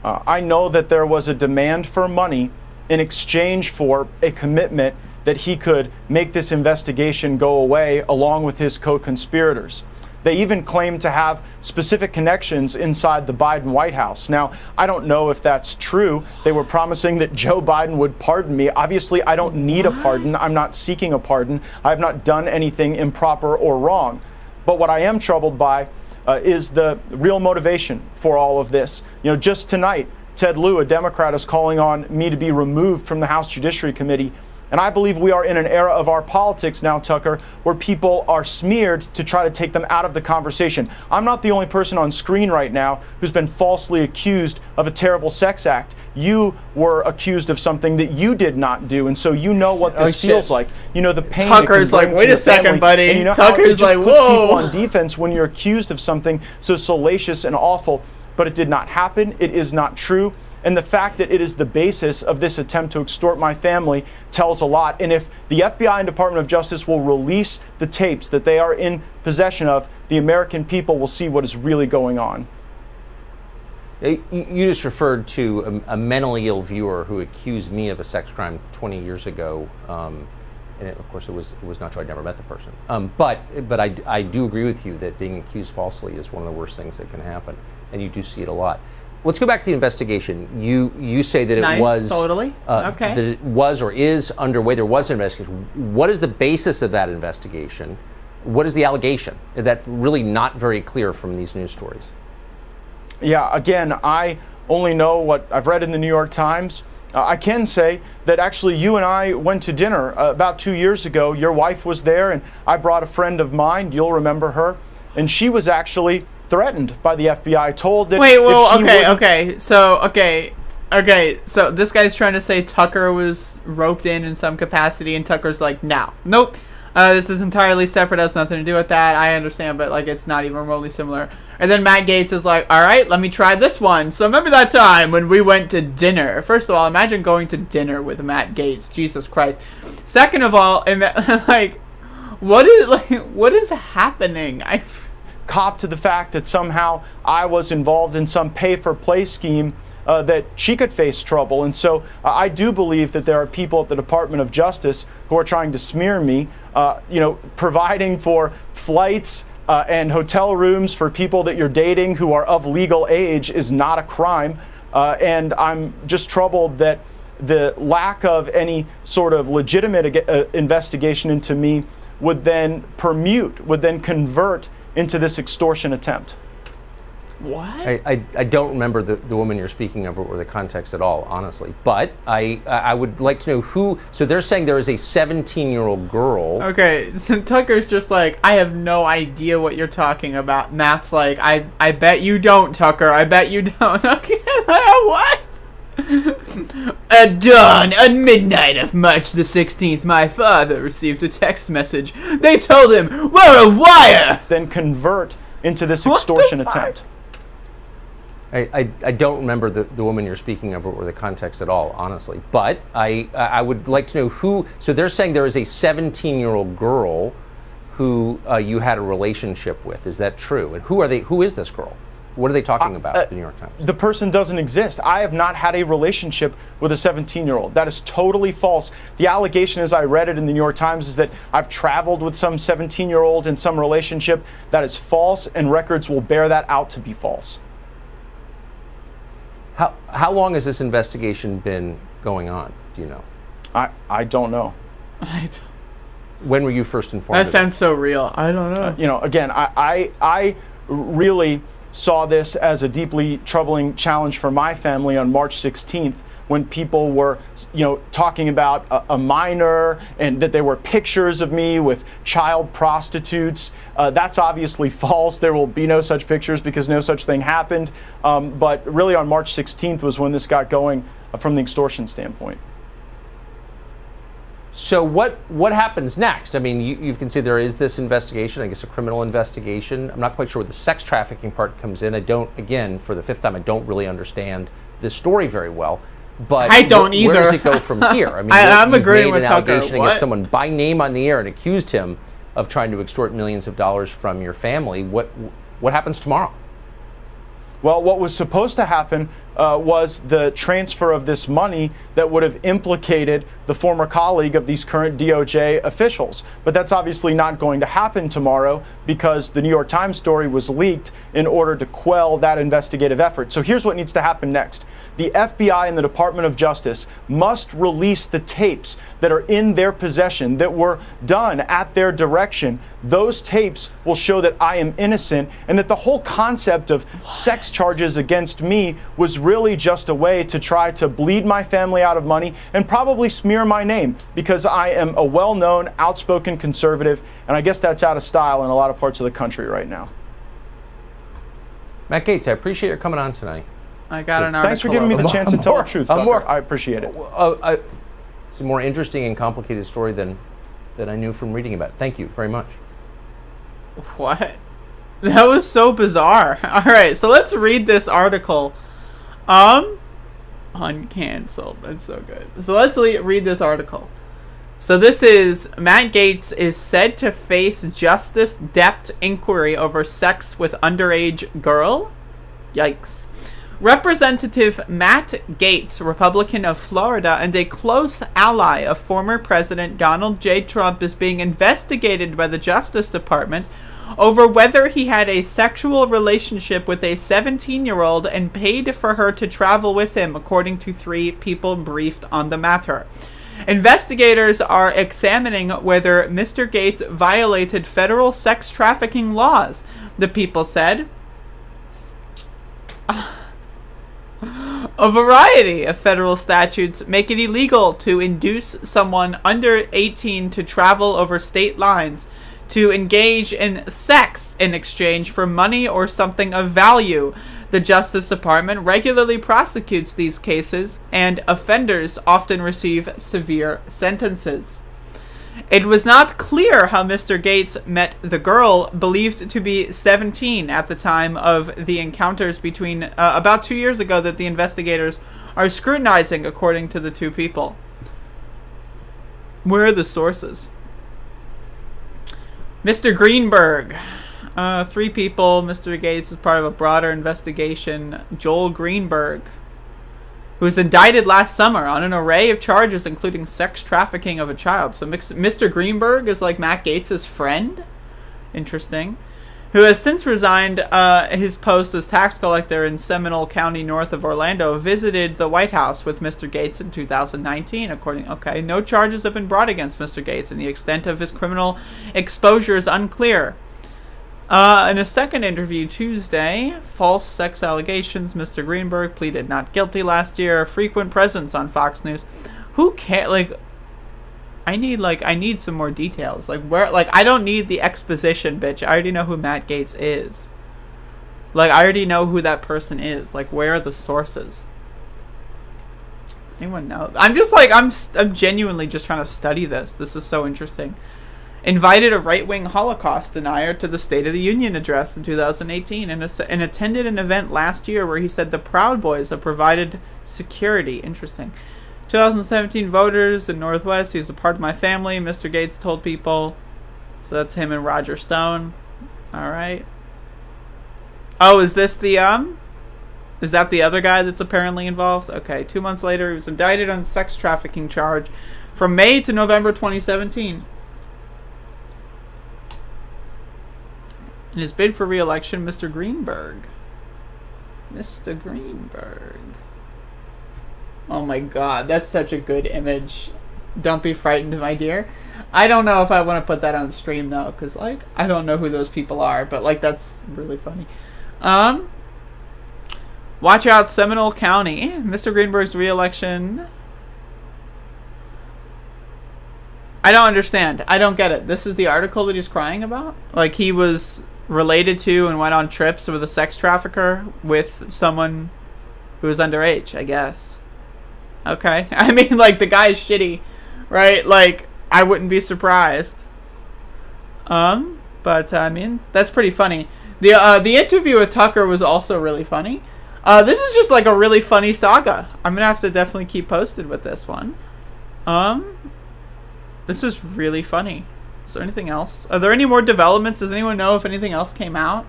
Speaker 7: I know that there was a demand for money in exchange for a commitment that he could make this investigation go away along with his co-conspirators. They even claimed to have specific connections inside the Biden White House. Now, I don't know if that's true. They were promising that Joe Biden would pardon me. Obviously, I don't need a pardon. I'm not seeking a pardon. I have not done anything improper or wrong. But what I am troubled by is the real motivation for all of this. You know, just tonight, Ted Lieu, a Democrat, is calling on me to be removed from the House Judiciary Committee. And I believe we are in an era of our politics now, Tucker, where people are smeared to try to take them out of the conversation. I'm not the only person on screen right now who's been falsely accused of a terrible sex act. You were accused of something that you did not do, and so you know what this feels like. You know the pain.
Speaker 5: Tucker's like, wait a second, buddy.
Speaker 7: And you know
Speaker 5: Tucker's
Speaker 7: how it just
Speaker 5: like,
Speaker 7: puts
Speaker 5: whoa.
Speaker 7: people on defense when you're accused of something so salacious and awful, but it did not happen. It is not true. And the fact that it is the basis of this attempt to extort my family tells a lot. And if the FBI and Department of Justice will release the tapes that they are in possession of, the American people will see what is really going on.
Speaker 9: You just referred to a mentally ill viewer who accused me of a sex crime 20 years ago. And of course, it was not true. I'd never met the person. But I do agree with you that being accused falsely is one of the worst things that can happen. And you do see it a lot. Let's go back to the investigation. You say that it was
Speaker 5: totally okay.
Speaker 9: That it was or is underway. There was an investigation. What is the basis of that investigation? What is the allegation? That's really not very clear from these news stories.
Speaker 7: Yeah, again, I only know what I've read in the New York Times. I can say that actually you and I went to dinner about 2 years ago. Your wife was there, and I brought a friend of mine. You'll remember her. And she was actually threatened by the FBI, told that
Speaker 5: Okay, so this guy's trying to say Tucker was roped in some capacity, and Tucker's like, nope. This is entirely separate, has nothing to do with that. I understand, but like it's not even remotely similar. And then Matt Gaetz is like, all right, let me try this one. So remember that time when we went to dinner? First of all, imagine going to dinner with Matt Gaetz. Jesus Christ. Second of all, like, what is happening?
Speaker 7: Cop to the fact that somehow I was involved in some pay-for-play scheme that she could face trouble. And so I do believe that there are people at the Department of Justice who are trying to smear me, providing for flights and hotel rooms for people that you're dating who are of legal age is not a crime. And I'm just troubled that the lack of any sort of legitimate investigation into me would then convert into this extortion attempt.
Speaker 5: What?
Speaker 9: I don't remember the woman you're speaking of or the context at all, honestly. But I would like to know who. So they're saying there is a 17-year-old girl. Okay,
Speaker 5: so Tucker's just like, I have no idea what you're talking about. Matt's like, I bet you don't, Tucker. I bet you don't. Okay, what? At dawn, at midnight of March the 16th, my father received a text message. They told him, we're a wire!
Speaker 7: Then convert into this extortion attempt.
Speaker 9: I don't remember the woman you're speaking of or the context at all, honestly. But I would like to know who. So they're saying there is a 17-year-old girl who you had a relationship with. Is that true? And who are they? Who is this girl? What are they talking about? The New York Times.
Speaker 7: The person doesn't exist. I have not had a relationship with a 17-year-old. That is totally false. The allegation, as I read it in the New York Times, is that I've traveled with some 17-year-old in some relationship. That is false, and records will bear that out to be false.
Speaker 9: How long has this investigation been going on? Do you know?
Speaker 7: I don't know.
Speaker 9: When were you first informed?
Speaker 5: That sounds so real. I don't know.
Speaker 7: Again, I really saw this as a deeply troubling challenge for my family on March 16th, when people were, talking about a minor and that there were pictures of me with child prostitutes. That's obviously false. There will be no such pictures because no such thing happened. But really on March 16th was when this got going from the extortion standpoint.
Speaker 9: So what happens next? I mean, you can see there is this investigation, I guess a criminal investigation. I'm not quite sure where the sex trafficking part comes in. I don't, again, for the fifth time, I don't really understand this story very well. But
Speaker 5: I don't either.
Speaker 9: Where does it go from here? I mean,
Speaker 5: I'm
Speaker 9: you've
Speaker 5: agreeing
Speaker 9: made
Speaker 5: with
Speaker 9: an
Speaker 5: Tucker.
Speaker 9: allegation against someone by name on the air and accused him of trying to extort millions of dollars from your family. What happens tomorrow?
Speaker 7: Well, what was supposed to happen was the transfer of this money that would have implicated the former colleague of these current DOJ officials. But that's obviously not going to happen tomorrow because the New York Times story was leaked in order to quell that investigative effort. So here's what needs to happen next. The FBI and the Department of Justice must release the tapes that are in their possession that were done at their direction. Those tapes will show that I am innocent and that the whole concept of sex charges against me was really just a way to try to bleed my family out of money and probably smear my name because I am a well-known, outspoken conservative, and I guess that's out of style in a lot of parts of the country right now.
Speaker 9: Matt Gaetz, I appreciate your coming on tonight.
Speaker 5: I got an article.
Speaker 7: Thanks for giving me the chance to tell the truth, Tucker. I appreciate it.
Speaker 9: It's a more interesting and complicated story than I knew from reading about. Thank you very much.
Speaker 5: What? That was so bizarre. All right, so let's read this article. Uncanceled. That's so good. So let's read this article. So this is, Matt Gaetz is said to face justice depth inquiry over sex with underage girl? Yikes. Representative Matt Gaetz, Republican of Florida and a close ally of former President Donald J. Trump, is being investigated by the Justice Department over whether he had a sexual relationship with a 17-year-old and paid for her to travel with him, according to 3 people briefed on the matter. Investigators are examining whether Mr. Gaetz violated federal sex trafficking laws, the people said. A variety of federal statutes make it illegal to induce someone under 18 to travel over state lines to engage in sex in exchange for money or something of value. The Justice Department regularly prosecutes these cases, and offenders often receive severe sentences. It was not clear how Mr. Gaetz met the girl, believed to be 17 at the time of the encounters between about 2 years ago that the investigators are scrutinizing, according to the two people. Where are the sources? Mr. Greenberg. 3 people. Mr. Gaetz is part of a broader investigation. Joel Greenberg, who was indicted last summer on an array of charges, including sex trafficking of a child. So Mr. Greenberg is like Matt Gaetz' friend. Interesting. Who has since resigned his post as tax collector in Seminole County, north of Orlando, visited the White House with Mr. Gaetz in 2019. Okay, no charges have been brought against Mr. Gaetz, and the extent of his criminal exposure is unclear. In a second interview Tuesday, false sex allegations. Mr. Greenberg pleaded not guilty last year. Frequent presence on Fox News. Who cares? Like, I need some more details. Like, where? Like, I don't need the exposition, bitch. I already know who Matt Gaetz is. Like, I already know who that person is. Like, where are the sources? Does anyone know? I'm just like, I'm genuinely just trying to study this. This is so interesting. Invited a right-wing Holocaust denier to the State of the Union address in 2018 and attended an event last year where he said the Proud Boys have provided security. Interesting. 2017 voters in Northwest. He's a part of my family, Mr. Gaetz told people. So that's him and Roger Stone. All right. Oh, is this the, is that the other guy that's apparently involved? Okay. 2 months later, he was indicted on sex trafficking charge from May to November 2017. In his bid for re-election, Mr. Greenberg. Mr. Greenberg. Oh my god, that's such a good image. Don't be frightened, my dear. I don't know if I want to put that on stream, though, because, like, I don't know who those people are, but, like, that's really funny. Watch out, Seminole County. Mr. Greenberg's re-election. I don't understand. I don't get it. This is the article that he's crying about? Like, he was related to and went on trips with a sex trafficker with someone who was underage, I guess. Okay. I mean, like, the guy is shitty, right? Like, I wouldn't be surprised. But, I mean, that's pretty funny. The interview with Tucker was also really funny. This is just, like, a really funny saga. I'm gonna have to definitely keep posted with this one. This is really funny. Is there anything else? Are there any more developments? Does anyone know if anything else came out?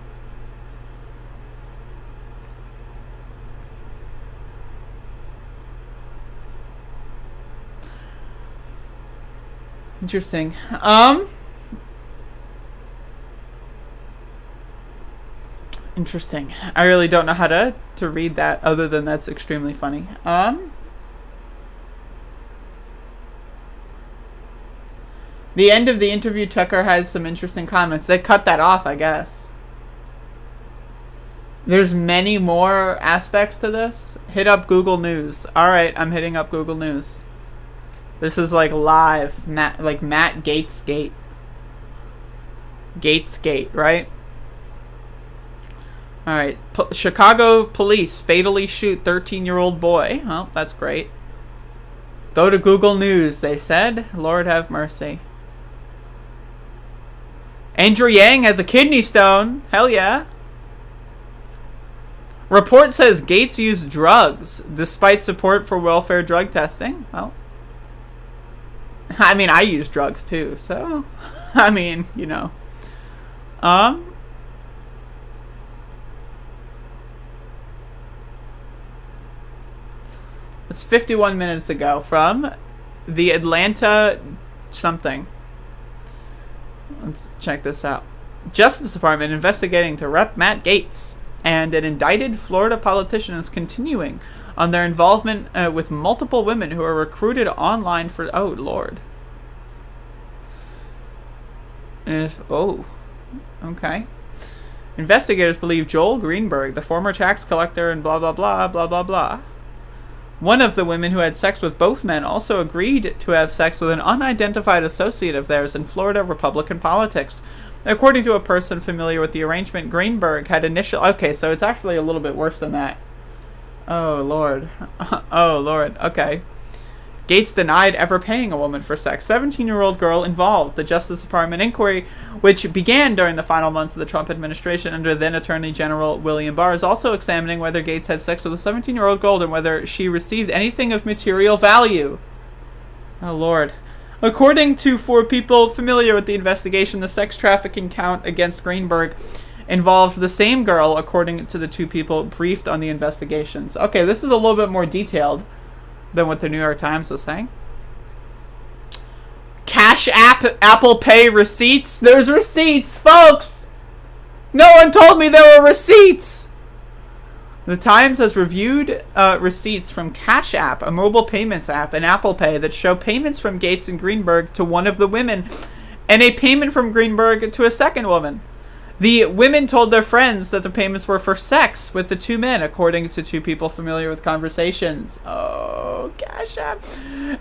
Speaker 5: Interesting. Interesting. I really don't know how to read that other than that's extremely funny. The end of the interview, Tucker had some interesting comments. They cut that off, I guess. There's many more aspects to this. Hit up Google News. Alright, I'm hitting up Google News. This is like live. Matt Gaetz Gate. Gaetz Gate, right? Alright. Chicago police fatally shoot 13-year-old boy. Well, that's great. Go to Google News, they said. Lord have mercy. Andrew Yang has a kidney stone. Hell yeah. Report says Gaetz used drugs despite support for welfare drug testing. Well, I mean, I use drugs too, so I mean, you know. It's 51 minutes ago from the Atlanta something. Let's check this out. Justice Department investigating to Rep. Matt Gaetz and an indicted Florida politician is continuing on their involvement with multiple women who are recruited online for... Oh, Lord. Okay. Investigators believe Joel Greenberg, the former tax collector and blah, blah, blah, blah, blah, blah, One of the women who had sex with both men also agreed to have sex with an unidentified associate of theirs in Florida Republican politics. According to a person familiar with the arrangement, Greenberg had initial... Okay, so it's actually a little bit worse than that. Oh, Lord. Oh, Lord. Okay. Gaetz denied ever paying a woman for sex. 17-year-old girl involved. The Justice Department inquiry, which began during the final months of the Trump administration under then Attorney General William Barr, is also examining whether Gaetz had sex with a 17-year-old girl and whether she received anything of material value. Oh, Lord. According to 4 people familiar with the investigation, the sex trafficking count against Greenberg involved the same girl, according to the 2 people briefed on the investigations. Okay, this is a little bit more detailed than what the New York Times was saying. Cash App, Apple Pay receipts. There's receipts, folks! No one told me there were receipts! The Times has reviewed receipts from Cash App, a mobile payments app, and Apple Pay that show payments from Gaetz and Greenberg to one of the women, and a payment from Greenberg to a second woman. The women told their friends that the payments were for sex with the 2 men, according to 2 people familiar with conversations. Oh, Cash App.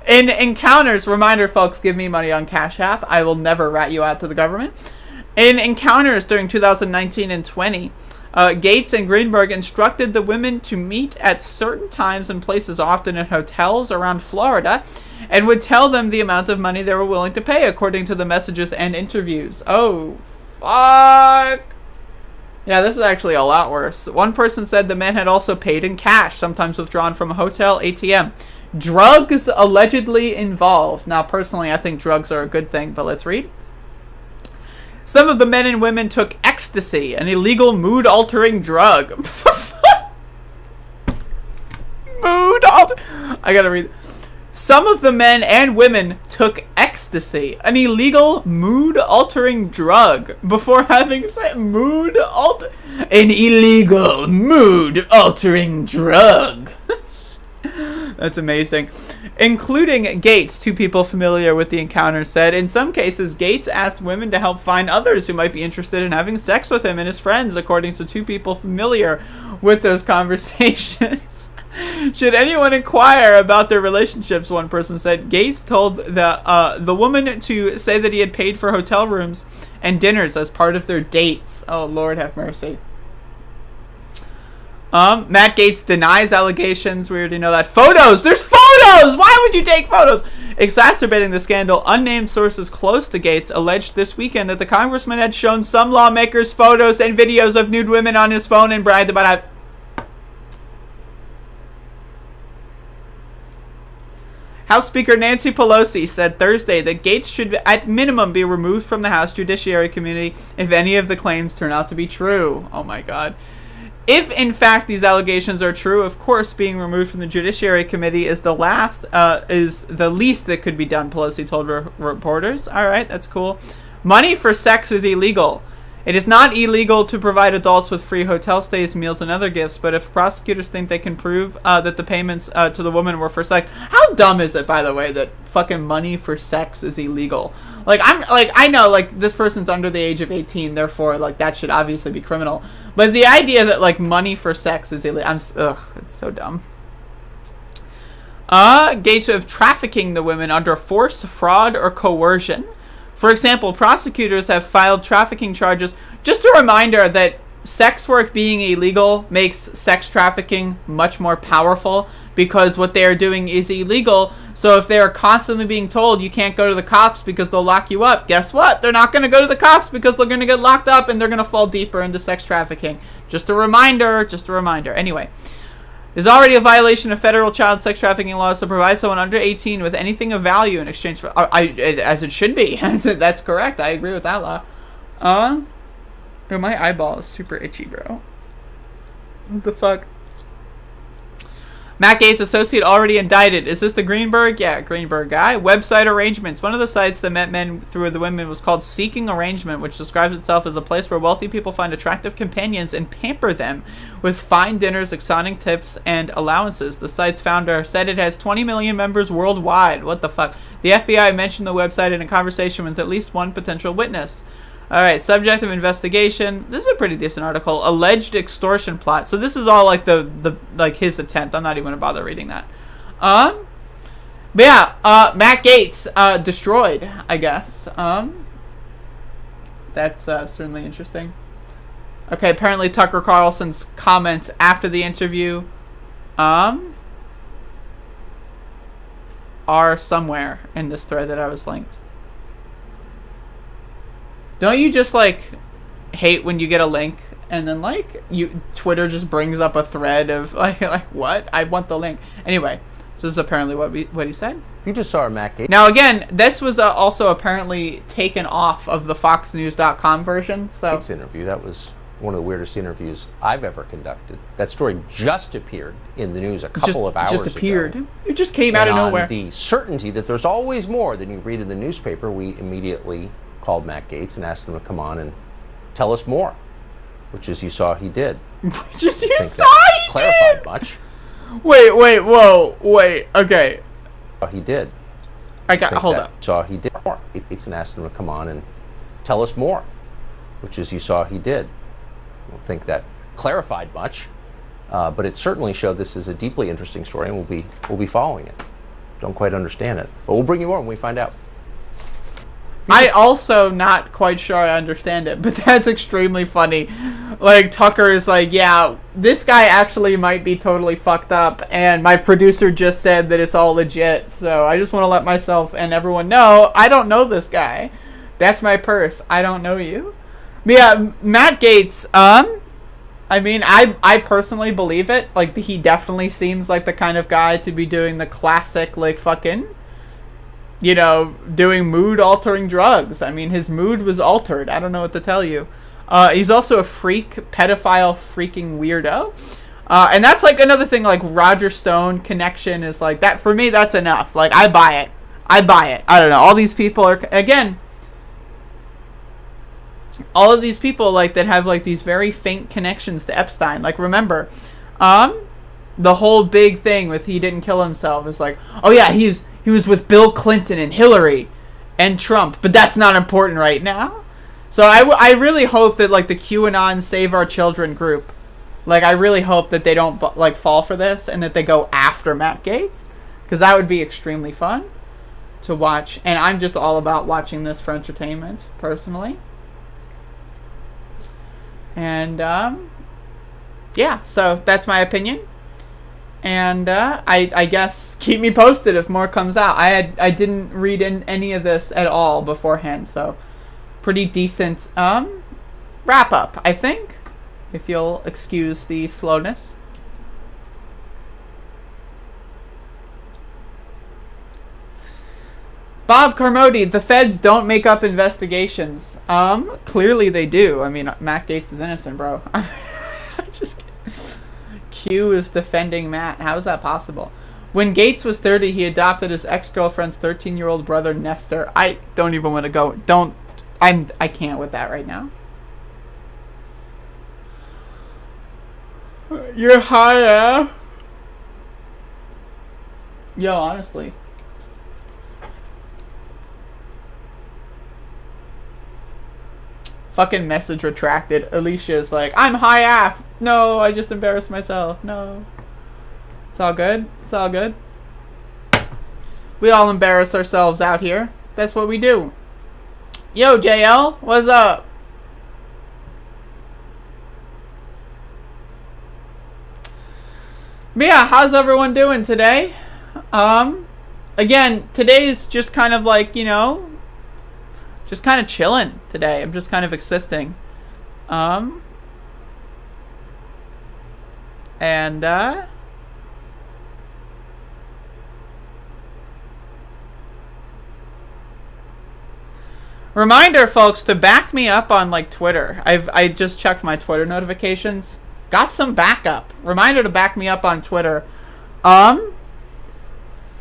Speaker 5: In encounters, reminder, folks, give me money on Cash App. I will never rat you out to the government. In encounters during 2019 and 20, Gaetz and Greenberg instructed the women to meet at certain times and places, often in hotels around Florida, and would tell them the amount of money they were willing to pay, according to the messages and interviews. Oh, fuck. Yeah, this is actually a lot worse. One person said the men had also paid in cash, sometimes withdrawn from a hotel ATM. Drugs allegedly involved. Now, personally, I think drugs are a good thing, but let's read. Some of the men and women took ecstasy, an illegal mood-altering drug. I gotta read. Some of the men and women took ecstasy, an illegal mood-altering drug, before having sex. An illegal mood-altering drug. That's amazing. Including Gaetz, 2 people familiar with the encounter said, in some cases, Gaetz asked women to help find others who might be interested in having sex with him and his friends, according to 2 people familiar with those conversations. Should anyone inquire about their relationships, one person said, Gaetz told the woman to say that he had paid for hotel rooms and dinners as part of their dates. Oh, Lord have mercy. Matt Gaetz denies allegations. We already know that. Photos! There's photos! Why would you take photos? Exacerbating the scandal, unnamed sources close to Gaetz alleged this weekend that the congressman had shown some lawmakers photos and videos of nude women on his phone and bragged about it. House Speaker Nancy Pelosi said Thursday that Gaetz should at minimum be removed from the House Judiciary Committee if any of the claims turn out to be true. Oh my God. If in fact these allegations are true, of course being removed from the Judiciary Committee is the least that could be done, Pelosi told reporters. All right, that's cool. Money for sex is illegal. It is not illegal to provide adults with free hotel stays, meals, and other gifts, but if prosecutors think they can prove that the payments to the woman were for sex... How dumb is it, by the way, that fucking money for sex is illegal? I know, this person's under the age of 18, therefore, that should obviously be criminal. But the idea that, money for sex is illegal... it's so dumb. Gaetz of trafficking the women under force, fraud, or coercion. For example, prosecutors have filed trafficking charges. Just a reminder that sex work being illegal makes sex trafficking much more powerful because what they are doing is illegal. So if they are constantly being told you can't go to the cops because they'll lock you up, guess what? They're not going to go to the cops because they're going to get locked up and they're going to fall deeper into sex trafficking. Just a reminder. Anyway. It is already a violation of federal child sex trafficking laws to provide someone under 18 with anything of value in exchange for... as it should be. That's correct. I agree with that law. My eyeball is super itchy, bro. What the fuck? Matt Gaetz associate already indicted. Is this the Greenberg? Yeah, Greenberg guy. Website arrangements. One of the sites that met men through the women was called Seeking Arrangement, which describes itself as a place where wealthy people find attractive companions and pamper them with fine dinners, exotic tips, and allowances. The site's founder said it has 20 million members worldwide. What the fuck? The FBI mentioned the website in a conversation with at least one potential witness. All right, subject of investigation. This is a pretty decent article. Alleged extortion plot. So this is all the his attempt. I'm not even going to bother reading that. But yeah, Matt Gaetz destroyed, I guess. That's certainly interesting. Okay, apparently Tucker Carlson's comments after the interview are somewhere in this thread that I was linked. Don't you just like hate when you get a link and then like Twitter just brings up a thread of like what? I want the link. Anyway, this is apparently what he said.
Speaker 9: You just saw Matt Gaetz.
Speaker 5: Now again, this was also apparently taken off of the FoxNews.com version. So
Speaker 9: Gaetz interview, that was one of the weirdest interviews I've ever conducted. That story just appeared in the news a couple of hours ago.
Speaker 5: Just appeared. It just came out of nowhere.
Speaker 9: On the certainty that there's always more than you read in the newspaper, we immediately called Matt Gaetz and asked him to come on and tell us more, which as you saw he did.
Speaker 5: Which as you saw he
Speaker 9: clarified
Speaker 5: did.
Speaker 9: Much.
Speaker 5: Wait, okay.
Speaker 9: He did.
Speaker 5: Hold up.
Speaker 9: Saw he did more. Gaetz and asked him to come on and tell us more, which as you saw he did. I don't think that clarified much, but it certainly showed this is a deeply interesting story, and we'll be following it. Don't quite understand it, but we'll bring you more when we find out.
Speaker 5: I also not quite sure I understand it, but that's extremely funny. Like Tucker is like, yeah, this guy actually might be totally fucked up, and my producer just said that it's all legit. So I just want to let myself and everyone know I don't know this guy. That's my purse. I don't know you. But yeah, Matt Gaetz, I mean, I personally believe it. Like, he definitely seems like the kind of guy to be doing the classic, like, fucking, you know, doing mood-altering drugs. I mean, his mood was altered. I don't know what to tell you. He's also a freak, pedophile, freaking weirdo. And that's, like, another thing, like, Roger Stone connection is, like, that, for me, that's enough. Like, I buy it. I don't know. All these people are, again, all of these people like that have like these very faint connections to Epstein. Like remember, the whole big thing with he didn't kill himself is like, oh yeah, he was with Bill Clinton and Hillary and Trump, but that's not important right now. So I really hope that like the QAnon Save Our Children group, like I really hope that they don't like fall for this and that they go after Matt Gaetz, because that would be extremely fun to watch. And I'm just all about watching this for entertainment personally. And, yeah, so that's my opinion. And, I guess keep me posted if more comes out. I didn't read in any of this at all beforehand, so pretty decent, wrap up, I think, if you'll excuse the slowness. Bob Carmody, the feds don't make up investigations. Clearly they do. I mean, Matt Gaetz is innocent, bro. I'm just kidding. Q is defending Matt. How is that possible? When Gaetz was 30, he adopted his ex-girlfriend's 13-year-old brother, Nestor. I don't even want to go. I can't with that right now. You're high, eh? Yo, honestly. Fucking message retracted. Alicia's like, I'm high AF. No, I just embarrassed myself. No. It's all good. It's all good. We all embarrass ourselves out here. That's what we do. Yo, JL, what's up? But yeah, how's everyone doing today? Again, today's just kind of like, you know, just kind of chilling today. I'm just kind of existing. Reminder, folks, to back me up on like Twitter. I just checked my Twitter notifications. Got some backup. Reminder to back me up on Twitter.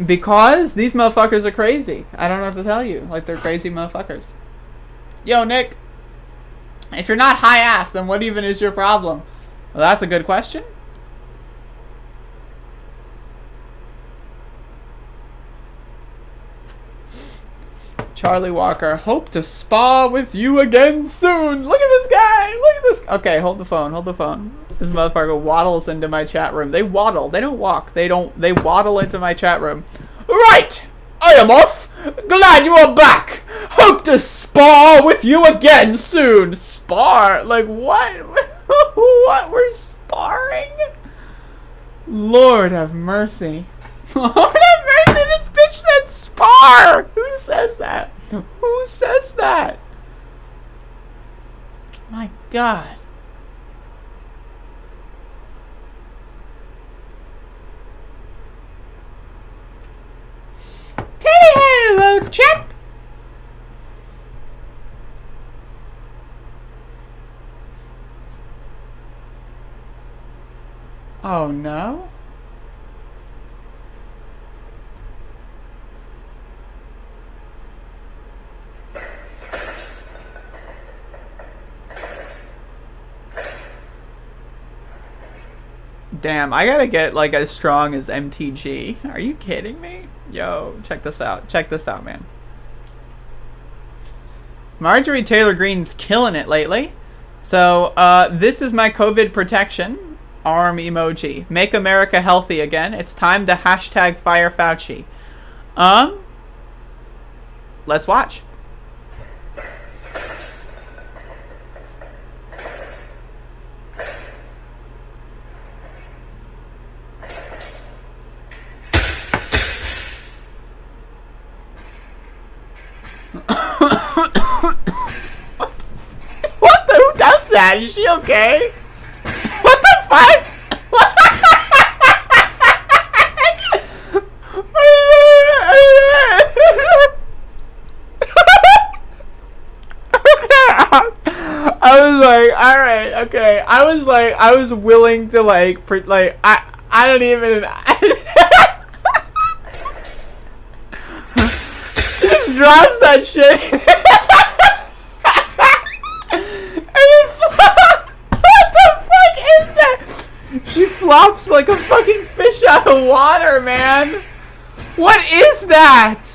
Speaker 5: Because these motherfuckers are crazy. I don't know what to tell you. Like, they're crazy motherfuckers. Yo, Nick. If you're not high AF, then what even is your problem? Well, that's a good question. Charlie Walker. Hope to spa with you again soon. Look at this guy. Look at this. Okay, hold the phone. Hold the phone. This motherfucker waddles into my chat room. They waddle. They don't walk. They waddle into my chat room. Right! I am off! Glad you are back! Hope to spar with you again soon! Spar? Like, what? What? We're sparring? Lord have mercy. Lord have mercy, this bitch said spar! Who says that? Who says that? My God. Hello, chap. Oh no. Damn, I gotta get like as strong as MTG. Are you kidding me? Yo, check this out. Check this out, man. Marjorie Taylor Greene's killing it lately. So, this is my COVID protection. Arm emoji. Make America healthy again. It's time to hashtag fire Fauci. Let's watch. What the? Who does that? Is she okay? What the fuck? I was like, all right, okay. I was willing to I don't even. She just drops that shit. What the fuck is that? She flops like a fucking fish out of water, man. What is that?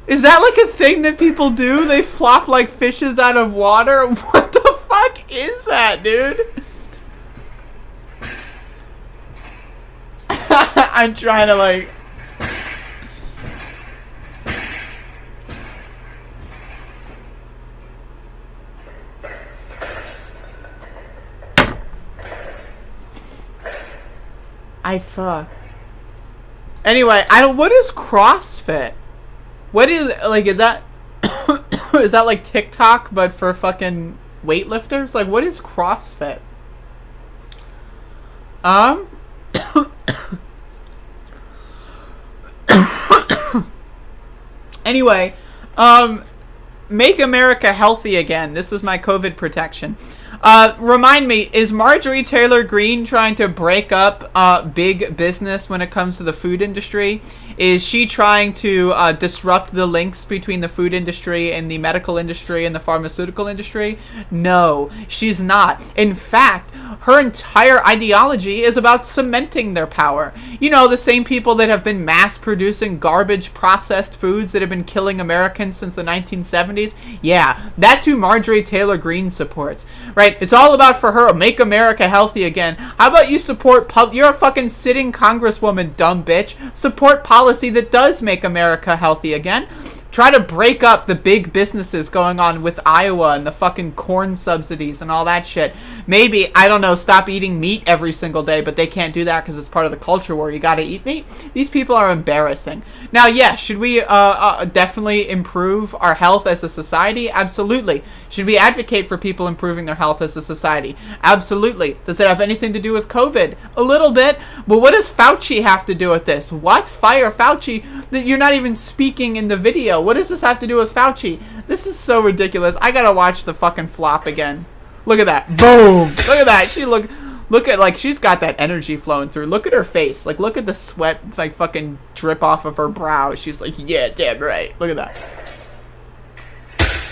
Speaker 5: Is that like a thing that people do? They flop like fishes out of water? What the fuck is that, dude? I'm trying to like... fuck. Anyway, what is CrossFit? What is, like, is that, is that like TikTok, but for fucking weightlifters? Like, what is CrossFit? Anyway, make America healthy again. This is my COVID protection. Remind me, is Marjorie Taylor Greene trying to break up big business when it comes to the food industry? Is she trying to disrupt the links between the food industry and the medical industry and the pharmaceutical industry? No, she's not. In fact, her entire ideology is about cementing their power. You know, the same people that have been mass producing garbage processed foods that have been killing Americans since the 1970s? Yeah, that's who Marjorie Taylor Greene supports, right? It's all about, for her, make America healthy again. How about you support, you're a fucking sitting congresswoman, dumb bitch. Support policy that does make America healthy again. Try to break up the big businesses going on with Iowa and the fucking corn subsidies and all that shit. Maybe, I don't know, stop eating meat every single day, but they can't do that because it's part of the culture war. You gotta eat meat. These people are embarrassing. Now, yeah, should we definitely improve our health as a society? Absolutely. Should we advocate for people improving their health as a society? Absolutely. Does it have anything to do with COVID? A little bit. But what does Fauci have to do with this? What? Fire Fauci? That you're not even speaking in the video. What does this have to do with Fauci? This is so ridiculous. I gotta watch the fucking flop again. Look at that. Boom. Look at that. She look at, like, she's got that energy flowing through. Look at her face. Like, look at the sweat, like, fucking drip off of her brow. She's like, yeah, damn right. Look at that.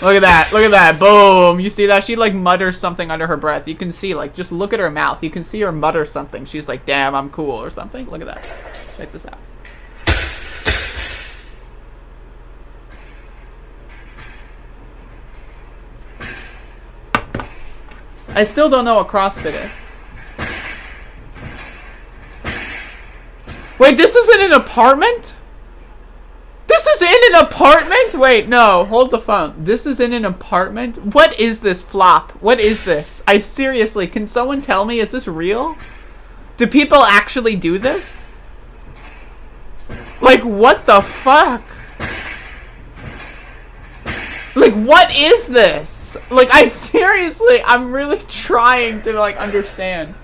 Speaker 5: Look at that. Look at that. Boom. You see that? She, like, mutters something under her breath. You can see, like, just look at her mouth. You can see her mutter something. She's like, damn, I'm cool or something. Look at that. Check this out. I still don't know what CrossFit is. Wait, this is in an apartment? This is in an apartment? Wait, no, hold the phone. This is in an apartment? What is this flop? What is this? I seriously, can someone tell me, is this real? Do people actually do this? Like, what the fuck? Like, what is this? Like, I seriously, I'm really trying to, like, understand.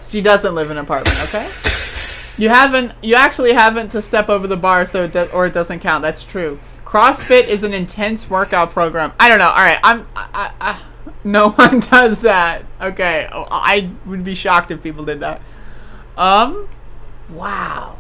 Speaker 5: She doesn't live in an apartment, okay? You actually haven't to step over the bar, so it doesn't count. That's true. CrossFit is an intense workout program. I don't know. All right, no one does that. Okay, I would be shocked if people did that. Wow.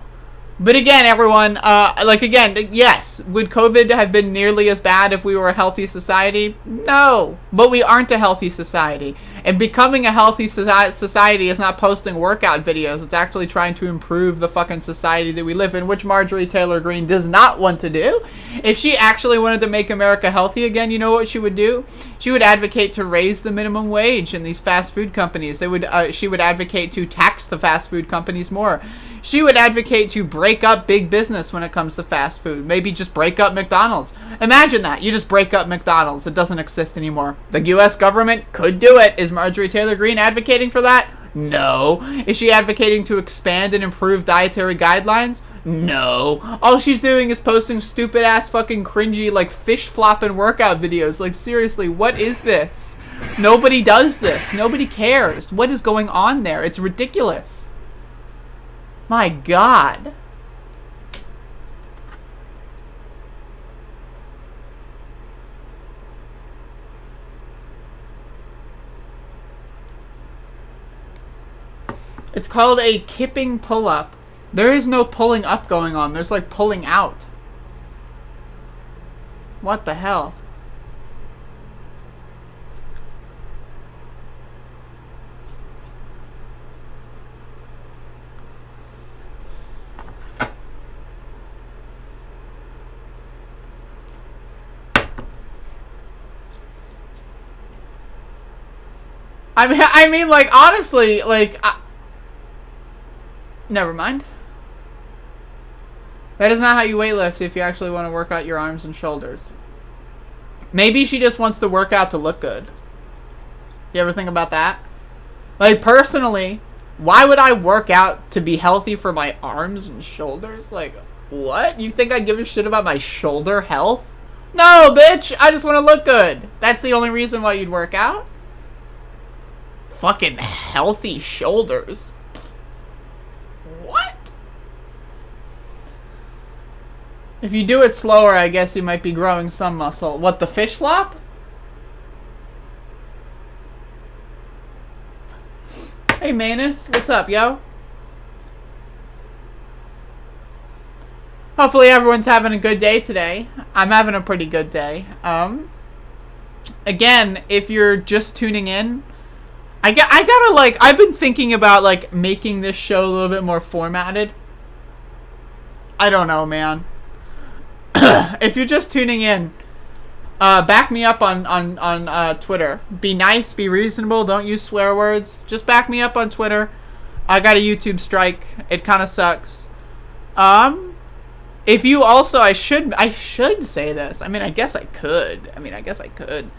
Speaker 5: But again, everyone, yes, would COVID have been nearly as bad if we were a healthy society? No, but we aren't a healthy society. And becoming a healthy society is not posting workout videos. It's actually trying to improve the fucking society that we live in, which Marjorie Taylor Greene does not want to do. If she actually wanted to make America healthy again, you know what she would do? She would advocate to raise the minimum wage in these fast food companies. She would advocate to tax the fast food companies more. She would advocate to break up big business when it comes to fast food. Maybe just break up McDonald's. Imagine that. You just break up McDonald's. It doesn't exist anymore. The U.S. government could do it. Is Marjorie Taylor Greene advocating for that? No. Is she advocating to expand and improve dietary guidelines? No. All she's doing is posting stupid ass fucking cringy like fish flopping workout videos. Like seriously, what is this? Nobody does this. Nobody cares. What is going on there? It's ridiculous. My God. It's called a kipping pull-up. There is no pulling up going on. There's like pulling out. What the hell? I mean, like, honestly, like, never mind. That is not how you weightlift if you actually want to work out your arms and shoulders. Maybe she just wants to work out to look good. You ever think about that? Like, personally, why would I work out to be healthy for my arms and shoulders? Like, what? You think I give a shit about my shoulder health? No, bitch! I just want to look good. That's the only reason why you'd work out? Fucking healthy shoulders. What? If you do it slower, I guess you might be growing some muscle. What, the fish flop? Hey, Manus. What's up, yo? Hopefully everyone's having a good day today. I'm having a pretty good day. Again, if you're just tuning in, I gotta, like, I've been thinking about, like, making this show a little bit more formatted. I don't know, man. If you're just tuning in, back me up on Twitter. Be nice, be reasonable, don't use swear words. Just back me up on Twitter. I got a YouTube strike. It kind of sucks. If you also, I should say this. I mean, I guess I could.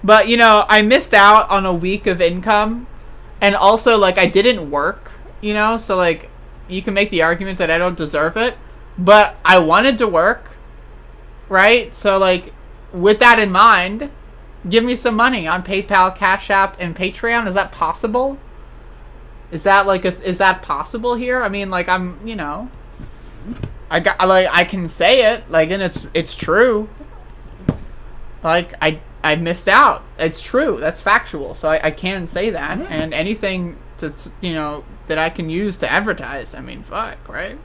Speaker 5: But, you know, I missed out on a week of income, and also, like, I didn't work, you know, so, like, you can make the argument that I don't deserve it, but I wanted to work, right? So, like, with that in mind, give me some money on PayPal, Cash App, and Patreon. Is that possible? Is that possible here? I mean, like, I'm, you know, I can say it, like, and it's true. Like, I missed out. It's true. That's factual. So I can say that. And anything to, you know, that I can use to advertise. I mean, fuck, right?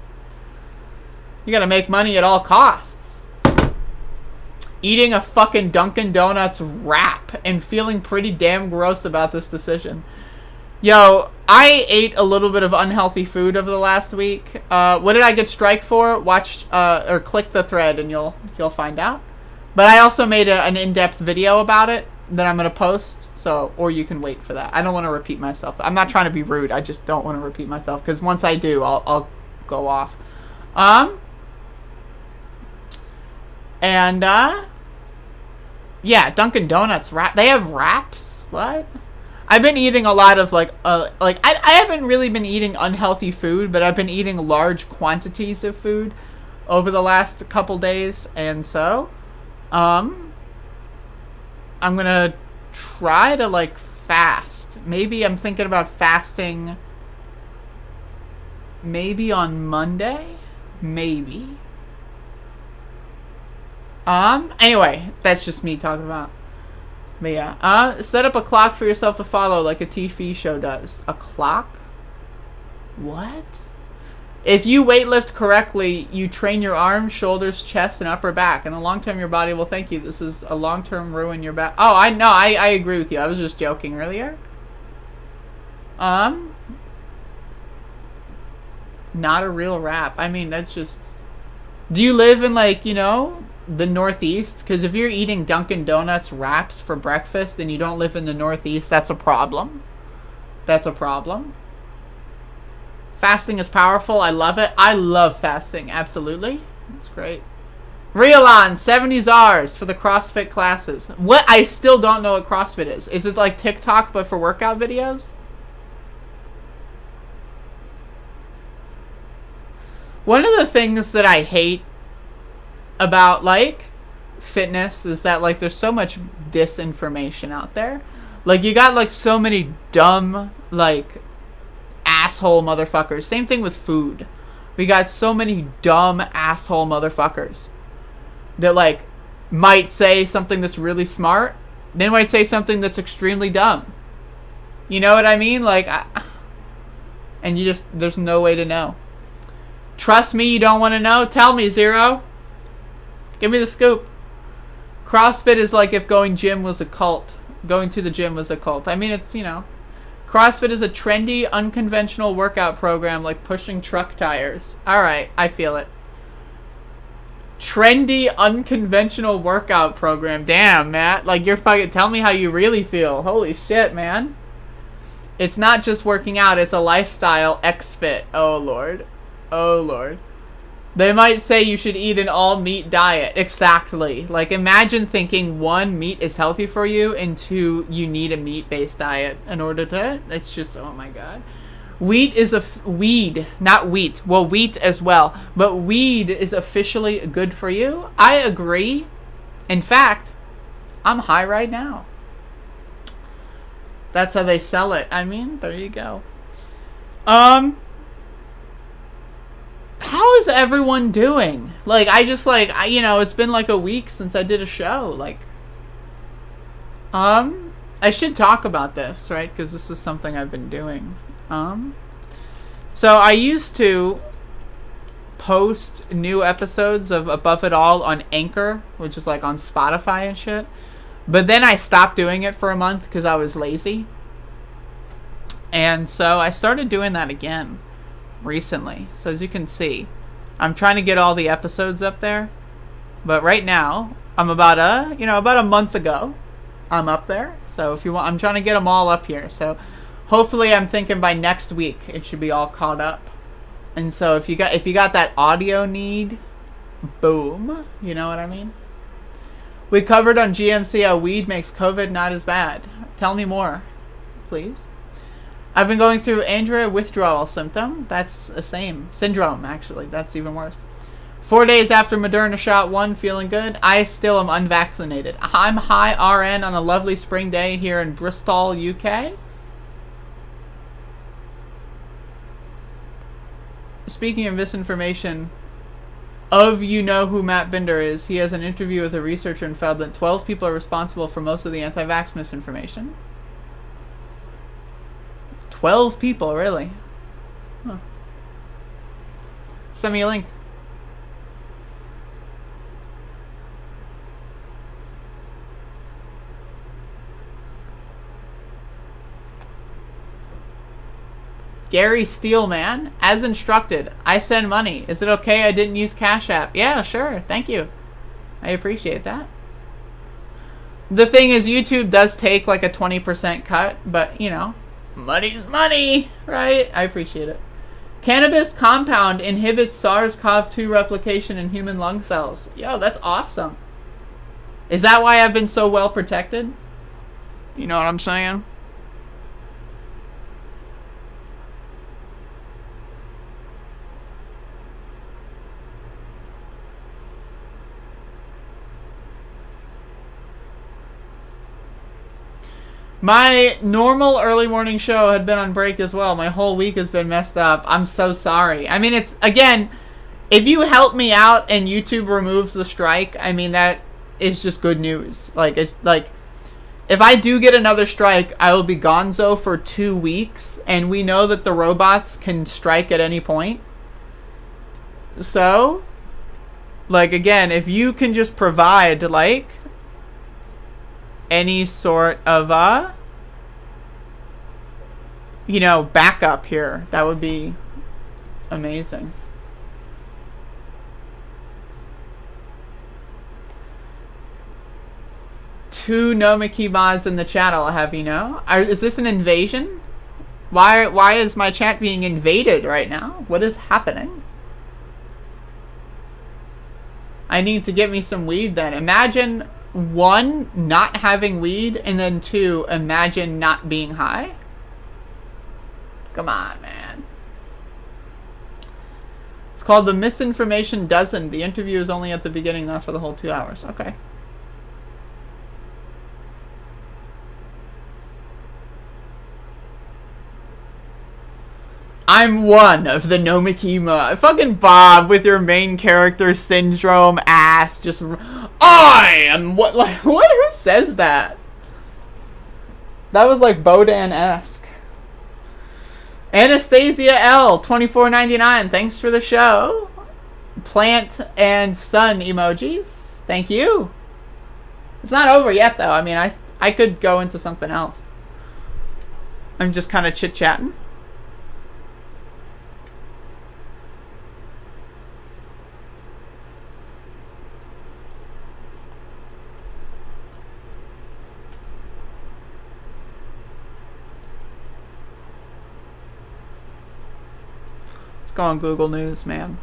Speaker 5: You gotta make money at all costs. Eating a fucking Dunkin' Donuts wrap and feeling pretty damn gross about this decision. Yo, I ate a little bit of unhealthy food over the last week. What did I get strike for? Watch or click the thread and you'll find out. But I also made an in-depth video about it. that I'm going to post. So, or you can wait for that. I don't want to repeat myself. I'm not trying to be rude. I just don't want to repeat myself, because once I do, I'll go off. Yeah, Dunkin' Donuts they have wraps. What? I've been eating a lot of I haven't really been eating unhealthy food, but I've been eating large quantities of food over the last couple days, and so I'm gonna try to fast. Maybe I'm thinking about fasting maybe on Monday, maybe. Anyway, that's just me talking about. But yeah, set up a clock for yourself to follow like a TV show does. A clock? What? If you weightlift correctly, you train your arms, shoulders, chest, and upper back. In the long term, your body will thank you. This is a long-term ruin your back. Oh, I know. I agree with you. I was just joking earlier. Not a real rap. I mean, that's just... Do you live in, the Northeast? Because if you're eating Dunkin' Donuts wraps for breakfast and you don't live in the Northeast, that's a problem. That's a problem. Fasting is powerful. I love it. I love fasting. Absolutely. It's great. Realon, 70s R's for the CrossFit classes. What? I still don't know what CrossFit is. Is it like TikTok but for workout videos? One of the things that I hate about fitness is that there's so much disinformation out there. You got so many dumb asshole motherfuckers. Same thing with food. We got so many dumb asshole motherfuckers that might say something that's really smart, then might say something that's extremely dumb. You know what I mean? And you just, there's no way to know. Trust me, you don't want to know? Tell me, Zero. Give me the scoop. CrossFit is like if going to the gym was a cult. I mean, it's, CrossFit is a trendy, unconventional workout program like pushing truck tires. Alright, I feel it. Trendy, unconventional workout program. Damn, Matt. You're fucking... Tell me how you really feel. Holy shit, man. It's not just working out, it's a lifestyle. X-Fit. Oh, Lord. Oh, Lord. They might say you should eat an all-meat diet. Exactly. Imagine thinking, 1, meat is healthy for you, and 2, you need a meat-based diet in order to... It's just, oh my god. Wheat is weed, not wheat. Well, wheat as well. But weed is officially good for you. I agree. In fact, I'm high right now. That's how they sell it. I mean, there you go. How is everyone doing? It's been a week since I did a show. I should talk about this, right? Because this is something I've been doing. So I used to post new episodes of Above It All on Anchor, which is on Spotify and shit. But then I stopped doing it for a month because I was lazy. And so I started doing that again recently. So as you can see, I'm trying to get all the episodes up there. But right now, I'm about a month ago, I'm up there. So if you want, I'm trying to get them all up here. So hopefully I'm thinking by next week it should be all caught up. And so if you got that audio need, boom, you know what I mean? We covered on GMC how weed makes COVID not as bad. Tell me more, please. I've been going through Andrea withdrawal symptom. That's the same. Syndrome, actually. That's even worse. 4 days after Moderna shot 1, feeling good. I still am unvaccinated. I'm high RN on a lovely spring day here in Bristol, UK. Speaking of misinformation, you know who Matt Binder is. He has an interview with a researcher and found that 12 people are responsible for most of the anti-vax misinformation. 12 people, really? Huh. Send me a link. Gary Steelman, as instructed, I send money. Is it okay I didn't use Cash App? Yeah, sure. Thank you. I appreciate that. The thing is, YouTube does take like a 20% cut, but you know, money's money, right? I appreciate it. Cannabis compound inhibits SARS-CoV-2 replication in human lung cells. Yo, that's awesome. Is that why I've been so well protected? You know what I'm saying? My normal early morning show had been on break as well. My whole week has been messed up. I'm so sorry. I mean, it's, again, if you help me out and YouTube removes the strike, I mean, that is just good news. Like, it's like, if I do get another strike, I will be gonzo for 2 weeks, and we know that the robots can strike at any point. So, like, again, if you can just provide, like, any sort of you know, backup here, that would be amazing. Two Nomiki mods in the chat, I'll have you know. Is this an invasion? Why is my chat being invaded right now? What is happening? I need to get me some weed then. Imagine 1, not having weed, and then 2, imagine not being high. Come on, man. It's called The Misinformation Dozen. The interview is only at the beginning, not for the whole 2 hours. Okay. I'm one of the Nomikima. Fucking Bob with your main character syndrome ass. Just, I am what? Like, what? Who says that? That was like Bodan-esque. Anastasia L, $24.99. Thanks for the show. Plant and sun emojis. Thank you. It's not over yet, though. I mean, I could go into something else. I'm just kind of chit-chatting. Go on Google News, man.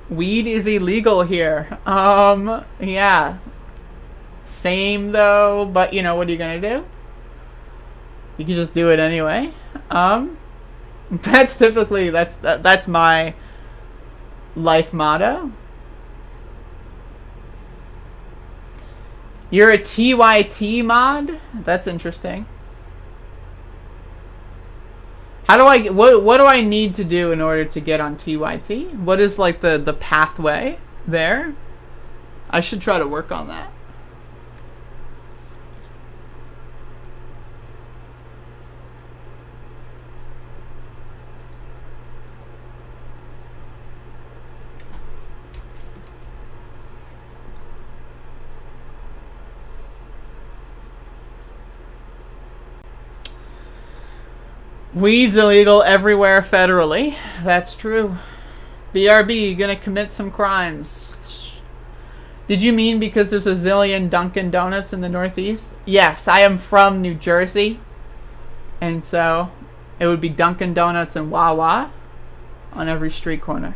Speaker 5: Weed is illegal here. Yeah. Same though, but you know, what are you gonna do? You can just do it anyway. That's typically, that's my life motto. You're a TYT mod? That's interesting. How do I, what do I need to do in order to get on TYT? What is like the pathway there? I should try to work on that. Weed's illegal everywhere federally. That's true. BRB, gonna commit some crimes. Did you mean because there's a zillion Dunkin' Donuts in the Northeast? Yes, I am from New Jersey. And so, it would be Dunkin' Donuts and Wawa on every street corner.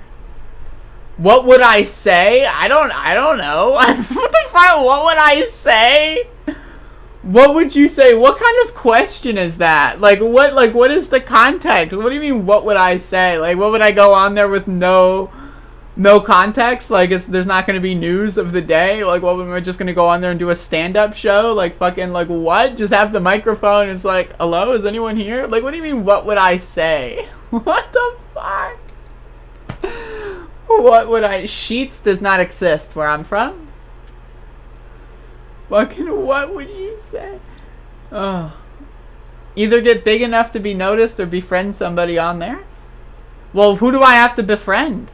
Speaker 5: What would I say? I don't know. What the fuck? What would I say? What would you say? What kind of question is that? Like what is the context? What do you mean, what would I say? Like, what would I go on there with no context? Like, there's not going to be news of the day? Like, what, am I just going to go on there and do a stand-up show? Like, fucking, like, what? Just have the microphone and it's like, hello, is anyone here? Like, what do you mean, what would I say? What the fuck? What would I... Sheetz does not exist where I'm from. Fucking what would you say? Oh. Either get big enough to be noticed or befriend somebody on there? Well, who do I have to befriend?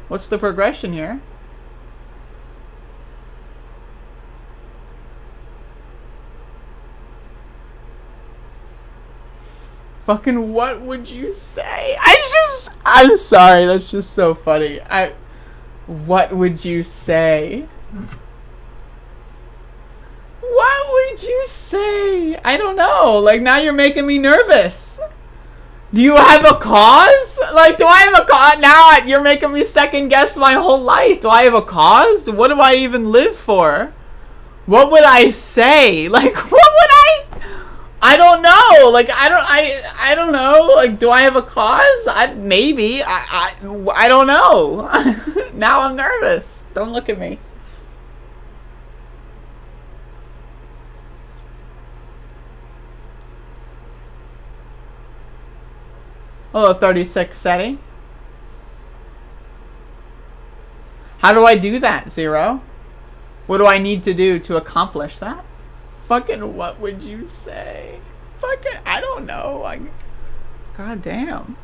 Speaker 5: What's the progression here? Fucking what would you say? I'm sorry, that's just so funny. What would you say? What would you say? I don't know. Like, now you're making me nervous. Do you have a cause? Like, do I have a cause? Now you're making me second guess my whole life. Do I have a cause? What do I even live for? What would I say? Like, what would I don't know. Like, I don't know. Like, do I have a cause? Maybe. I don't know. Now I'm nervous. Don't look at me. Oh, 36 setting. How do I do that, Zero? What do I need to do to accomplish that? Fucking what would you say? Fucking, I don't know. God damn.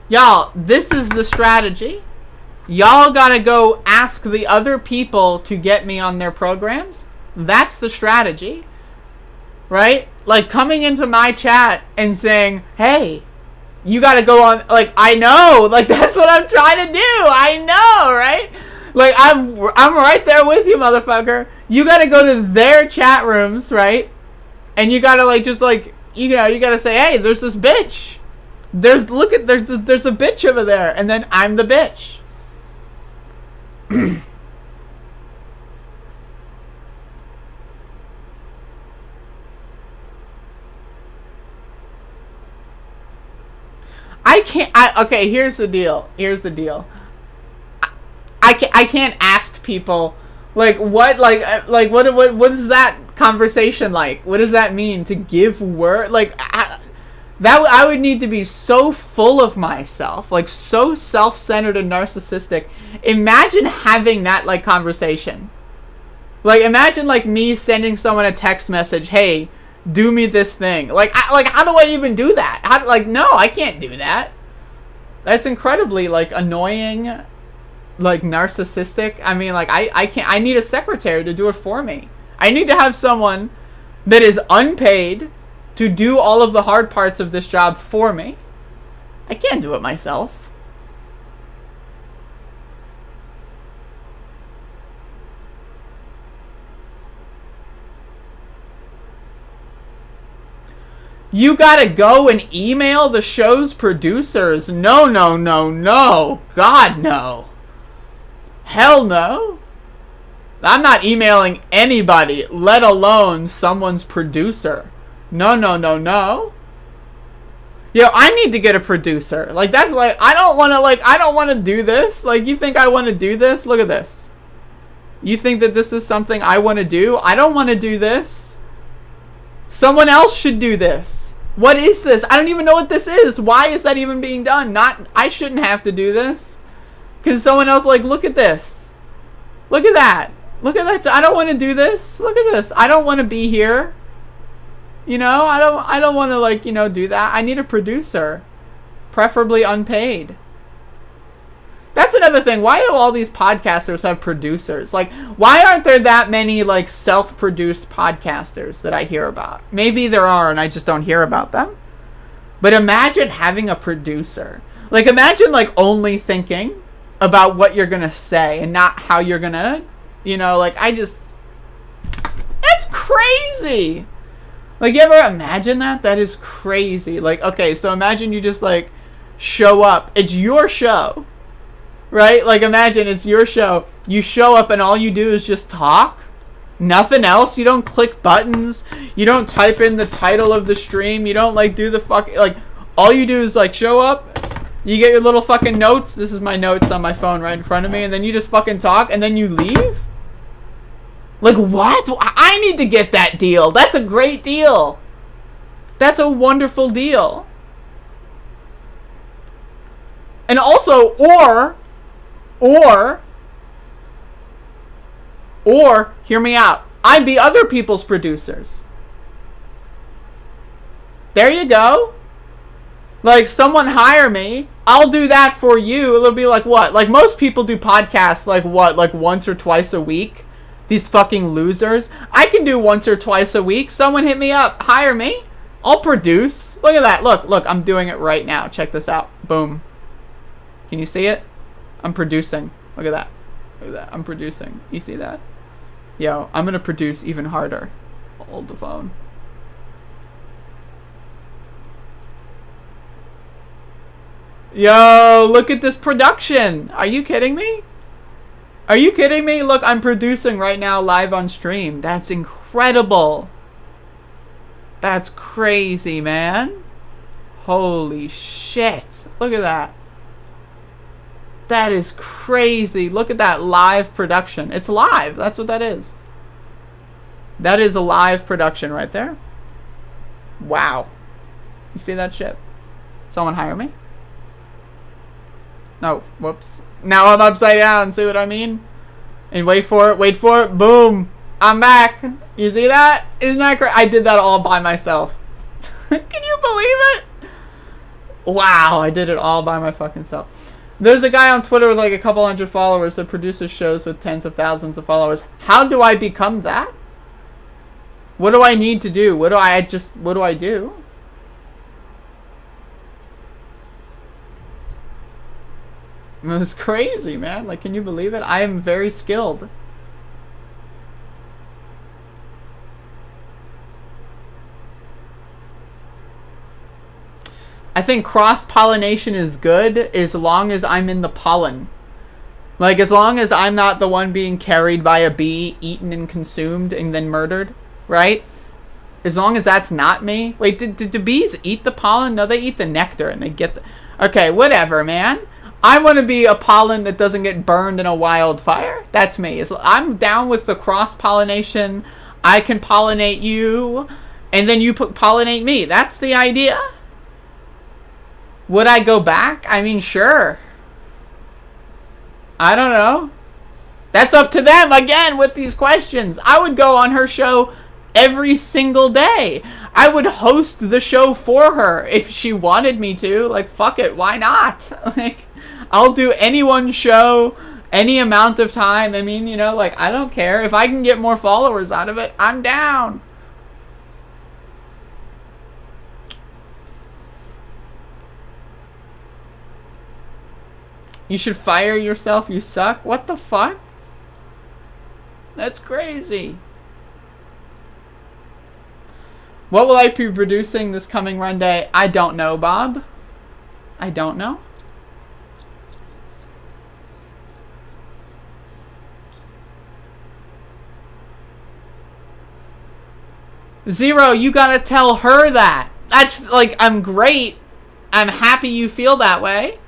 Speaker 5: Y'all, this is the strategy. Y'all gotta go ask the other people to get me on their programs. That's the strategy. Right? Like, coming into my chat and saying, hey, you gotta go on, like, I know, like, that's what I'm trying to do. I know, right? Like, I'm right there with you, motherfucker. You gotta go to their chat rooms, right? And you gotta, like, just, like, you gotta say, hey, there's this bitch. There's a bitch over there, and then I'm the bitch. Okay, here's the deal. I can't ask people, like, what is that conversation like? What does that mean to give word? Like, I would need to be so full of myself, like, so self-centered and narcissistic. Imagine having that, like, conversation. Like, imagine, like, me sending someone a text message, hey, do me this thing. Like, how do I even do that? No, I can't do that. That's incredibly, like, annoying, like, narcissistic. I mean, like, I can't. I need a secretary to do it for me. I need to have someone that is unpaid to do all of the hard parts of this job for me. I can't do it myself. You gotta go and email the show's producers. No. God, no. Hell no. I'm not emailing anybody, let alone someone's producer. No. Yo, I need to get a producer. Like, that's like, I don't want to do this. Like, you think I want to do this? Look at this. You think that this is something I want to do? I don't want to do this. Someone else should do this. What is this? I don't even know what this is. Why is that even being done? I shouldn't have to do this. Because someone else, like, look at this. Look at that. Look at that. I don't want to do this. Look at this. I don't want to be here. You know, I don't want to, like, you know, do that. I need a producer. Preferably unpaid. That's another thing. Why do all these podcasters have producers? Like, why aren't there that many, like, self-produced podcasters that I hear about? Maybe there are and I just don't hear about them. But imagine having a producer. Like, imagine, like, only thinking about what you're gonna say and not how you're gonna, you know, like, that's crazy. Like, you ever imagine that? That is crazy. Like, okay, so imagine you just, like, show up. It's your show. Right? Like, imagine it's your show. You show up and all you do is just talk. Nothing else. You don't click buttons. You don't type in the title of the stream. You don't, like, do the fucking, like, all you do is, like, show up. You get your little fucking notes. This is my notes on my phone right in front of me. And then you just fucking talk and then you leave? Like, what? I need to get that deal. That's a great deal. That's a wonderful deal. And also, or, hear me out, I'd be other people's producers. There you go. Like, someone hire me, I'll do that for you. It'll be like, what? Like, most people do podcasts, like, what? Like, once or twice a week. These fucking losers. I can do once or twice a week. Someone hit me up. Hire me. I'll produce. Look at that. Look, I'm doing it right now. Check this out. Boom. Can you see it? I'm producing. Look at that. Look at that. I'm producing. You see that? Yo, I'm gonna produce even harder. Hold the phone. Yo, look at this production. Are you kidding me? Are you kidding me? Look, I'm producing right now live on stream. That's incredible. That's crazy, man. Holy shit. Look at that. That is crazy. Look at that live production. It's live. That's what that is. That is a live production right there. Wow. You see that shit? Someone hire me? No, whoops. Now I'm upside down, see what I mean? And wait for it, boom! I'm back! You see that? Isn't that crazy? I did that all by myself. Can you believe it? Wow, I did it all by my fucking self. There's a guy on Twitter with like a couple hundred followers that produces shows with tens of thousands of followers. How do I become that? What do I need to do? What do I do? It was crazy, man. Like, can you believe it? I am very skilled. I think cross-pollination is good as long as I'm in the pollen. Like, as long as I'm not the one being carried by a bee, eaten and consumed, and then murdered, right? As long as that's not me. Wait, did the bees eat the pollen? No, they eat the nectar and they get the... Okay, whatever, man. I want to be a pollen that doesn't get burned in a wildfire. That's me. I'm down with the cross-pollination. I can pollinate you, and then you pollinate me. That's the idea. Would I go back? I mean, sure. I don't know. That's up to them, again, with these questions. I would go on her show every single day. I would host the show for her if she wanted me to. Like, fuck it, why not? Like, I'll do anyone's show any amount of time. I mean, you know, like, I don't care. If I can get more followers out of it, I'm down. You should fire yourself, you suck? What the fuck? That's crazy. What will I be producing this coming run day? I don't know, Bob. I don't know. Zero, you gotta tell her that. That's like, I'm great. I'm happy you feel that way.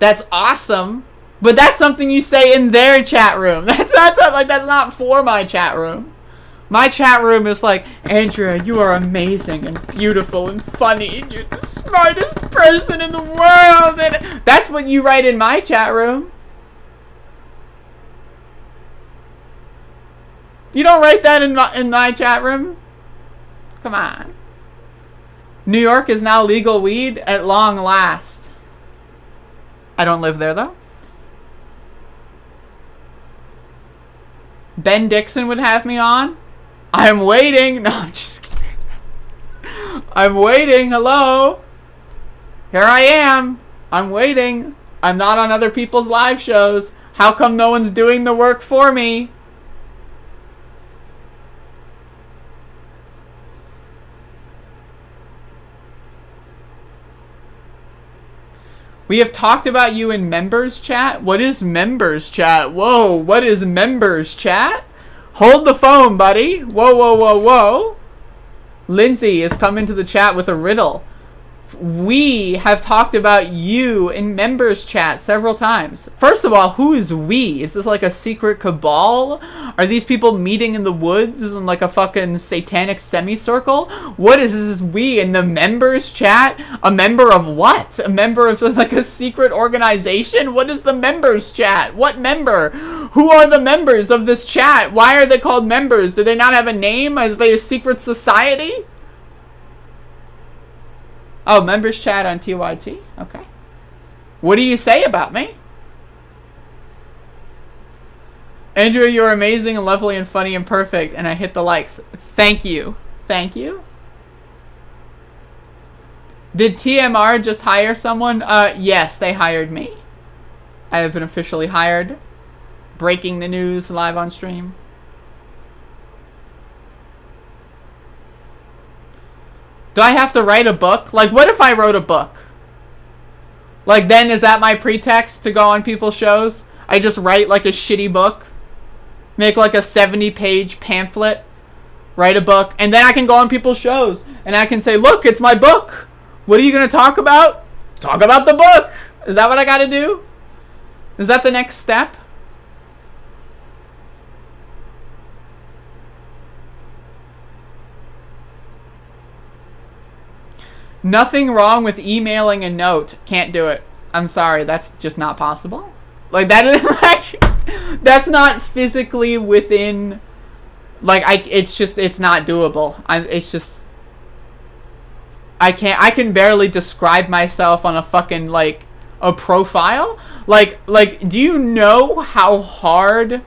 Speaker 5: That's awesome. But that's something you say in their chat room. That's not for my chat room. My chat room is like, Andrea, you are amazing and beautiful and funny and you're the smartest person in the world. And that's what you write in my chat room. You don't write that in my chat room? Come on. New York is now legal weed at long last. I don't live there, though. Ben Dixon would have me on. I'm waiting. No, I'm just kidding. I'm waiting. Hello. Here I am. I'm waiting. I'm not on other people's live shows. How come no one's doing the work for me? We have talked about you in members chat. What is members chat? Whoa, what is members chat? Hold the phone, buddy. Whoa, whoa, whoa, whoa. Lindsay has come into the chat with a riddle. We have talked about you in members chat several times. First of all, who is we? Is this like a secret cabal? Are these people meeting in the woods in like a fucking satanic semicircle? What is this we in the members chat? A member of what? A member of like a secret organization? What is the members chat? What member? Who are the members of this chat? Why are they called members? Do they not have a name? Are they a secret society? Oh, members chat on TYT? Okay. What do you say about me? Andrea, you're amazing and lovely and funny and perfect, and I hit the likes. Thank you. Thank you. Did TMR just hire someone? Yes, they hired me. I have been officially hired. Breaking the news live on stream. Do I have to write a book? Like, what if I wrote a book? Like, then is that my pretext to go on people's shows? I just write like a shitty book. Make like a 70-page pamphlet. Write a book. And then I can go on people's shows. And I can say, look, it's my book. What are you going to talk about? Talk about the book. Is that what I got to do? Is that the next step? Nothing wrong with emailing a note. Can't do it. I'm sorry. That's just not possible. Like, that is like, that's not physically within, like, it's not doable. I can barely describe myself on a fucking, like, a profile. Like, do you know how hard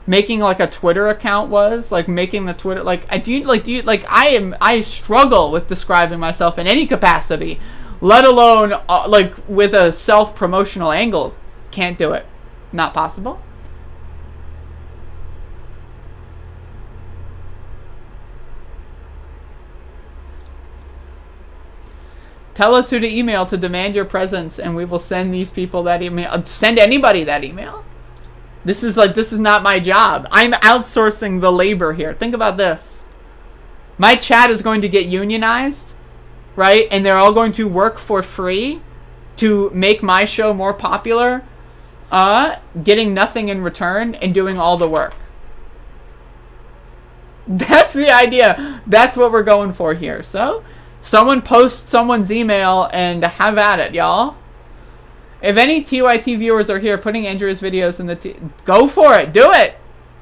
Speaker 5: making like a Twitter account was? Like making the Twitter, I struggle with describing myself in any capacity, let alone like with a self-promotional angle. Can't do it. Not possible. Tell us who to email to demand your presence, and we will send these people that email. Send anybody that email. This is not my job. I'm outsourcing the labor here. Think about this. My chat is going to get unionized, right? And they're all going to work for free to make my show more popular, getting nothing in return and doing all the work. That's the idea. That's what we're going for here. So, someone post someone's email and have at it, y'all. If any TYT viewers are here putting Andrea's videos in the... go for it. Do it.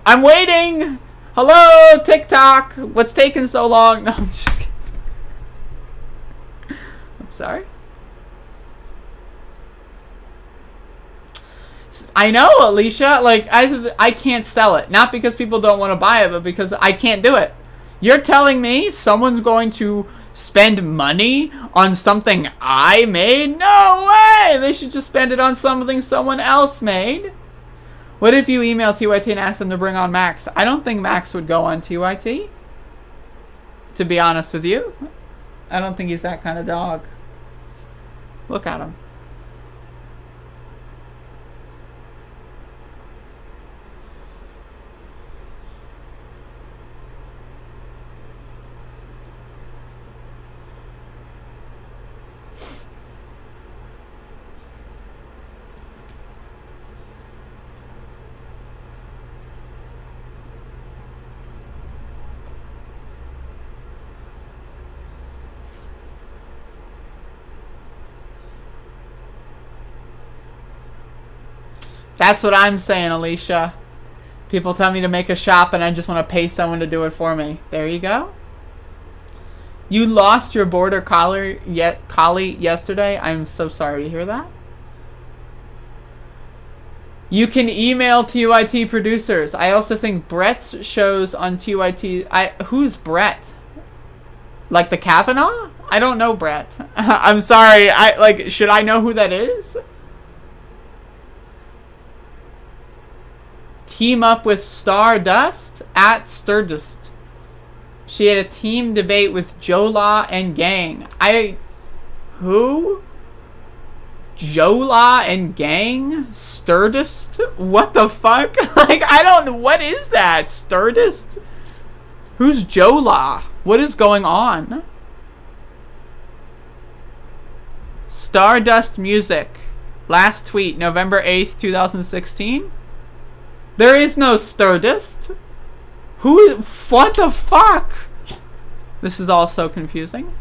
Speaker 5: I'm waiting. Hello, TikTok. What's taking so long? No, I'm just kidding. I'm sorry. I know, Alicia. Like, I can't sell it. Not because people don't want to buy it, but because I can't do it. You're telling me someone's going to spend money on something I made? No way! They should just spend it on something someone else made. What if you email TYT and ask them to bring on Max? I don't think Max would go on TYT. To be honest with you. I don't think he's that kind of dog. Look at him. That's what I'm saying, Alicia. People tell me to make a shop and I just want to pay someone to do it for me. There you go. You lost your border collie yesterday. I'm so sorry to hear that. You can email TYT producers. I also think Brett's shows on TYT... who's Brett? Like the Kavanaugh? I don't know Brett. I'm sorry. Should I know who that is? Team up with Stardust at Stardust. She had a team debate with Jola and Gang. Who? Jola and Gang? Stardust? What the fuck? I don't know. What is that? Stardust? Who's Jola? What is going on? Stardust Music. Last tweet, November 8th, 2016. There is no Stardust. What the fuck? This is all so confusing.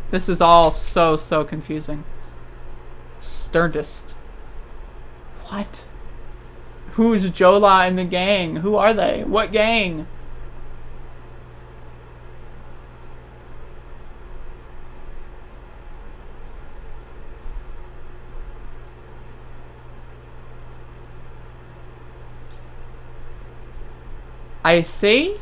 Speaker 5: This is all so confusing. Stardust. What? Who's Jola and the gang? Who are they? What gang? I see.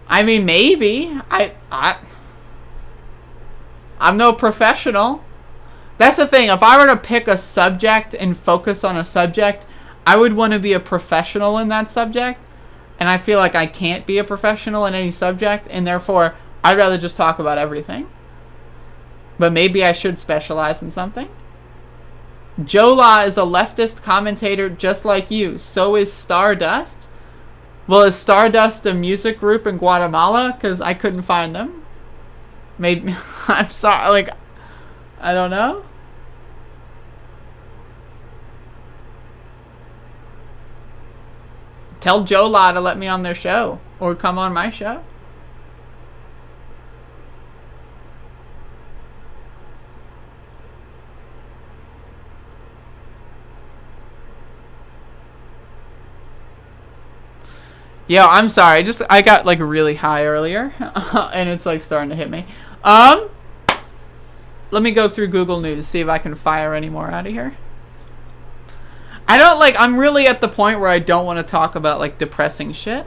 Speaker 5: I mean, maybe. I'm no professional. That's the thing. If I were to pick a subject and focus on a subject, I would want to be a professional in that subject. And I feel like I can't be a professional in any subject, and therefore, I'd rather just talk about everything. But maybe I should specialize in something. Jola is a leftist commentator just like you. So is Stardust. Well, is Stardust a music group in Guatemala? Because I couldn't find them. Maybe. I'm sorry. Like, I don't know. Tell Jola to let me on their show. Or come on my show. Yo, I'm sorry. I got like really high earlier, and it's like starting to hit me. Let me go through Google News, see if I can fire any more out of here. I'm really at the point where I don't want to talk about like depressing shit.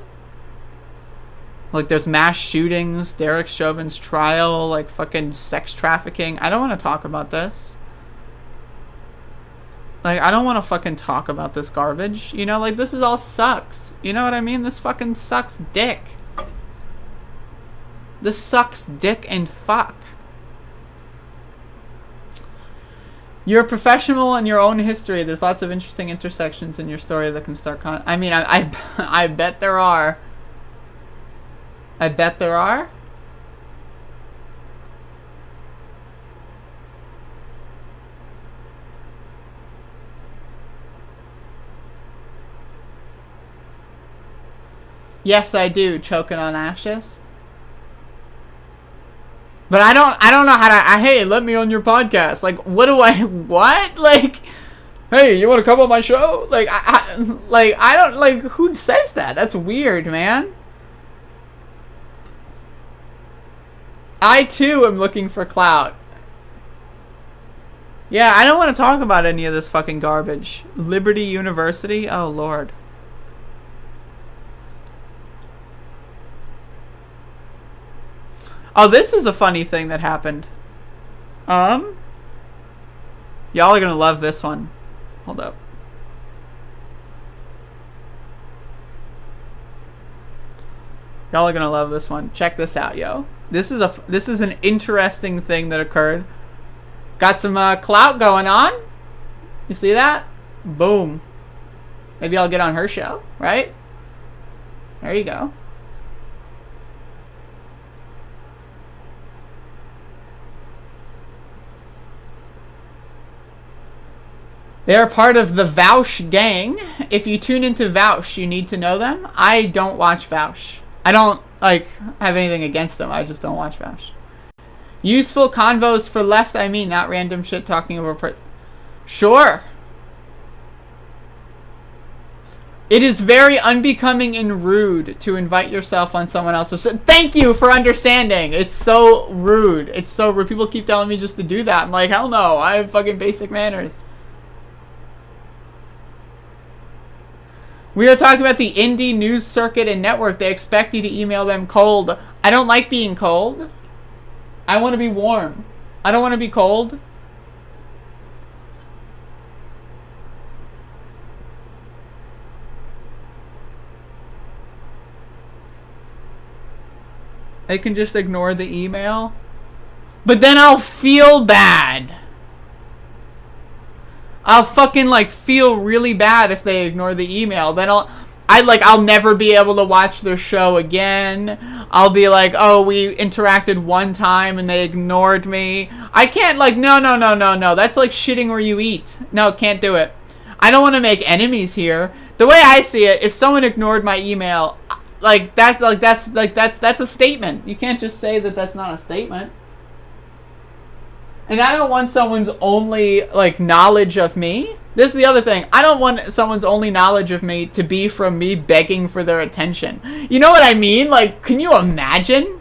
Speaker 5: Like there's mass shootings, Derek Chauvin's trial, like fucking sex trafficking. I don't want to talk about this. Like, I don't want to fucking talk about this garbage. You know, like, this is all sucks. You know what I mean? This fucking sucks dick. This sucks dick and fuck. You're a professional in your own history. There's lots of interesting intersections in your story that can start I mean, I bet there are. I bet there are. Yes, I do. Choking on ashes. But I don't know how to... hey, let me on your podcast. Like, what? Like, hey, you want to come on my show? Like, I don't... Like, who says that? That's weird, man. I, too, am looking for clout. Yeah, I don't want to talk about any of this fucking garbage. Liberty University? Oh, Lord. Oh, this is a funny thing that happened. Y'all are gonna love this one. Hold up. Y'all are gonna love this one. Check this out, yo. This is an interesting thing that occurred. Got some clout going on. You see that? Boom. Maybe I'll get on her show, right? There you go. They are part of the Vaush gang. If you tune into Vaush, you need to know them. I don't watch Vaush. I don't, like, have anything against them. I just don't watch Vaush. Useful convos for left, I mean, not random shit talking over... Sure. It is very unbecoming and rude to invite yourself on someone else's... Thank you for understanding. It's so rude. It's so rude. People keep telling me just to do that. I'm like, hell no. I have fucking basic manners. We are talking about the indie news circuit and network. They expect you to email them cold. I don't like being cold. I want to be warm. I don't want to be cold. They can just ignore the email. But then I'll feel bad. I'll fucking like feel really bad if they ignore the email. Then I'll never be able to watch their show again. I'll be like, oh, we interacted one time and they ignored me. I can't, like, no. That's like shitting where you eat. No, can't do it. I don't want to make enemies here. The way I see it, if someone ignored my email, that's a statement. You can't just say that that's not a statement. And I don't want someone's only, like, knowledge of me This is the other thing. I don't want someone's only knowledge of me to be from me begging for their attention. You know what I mean? Like, can you imagine?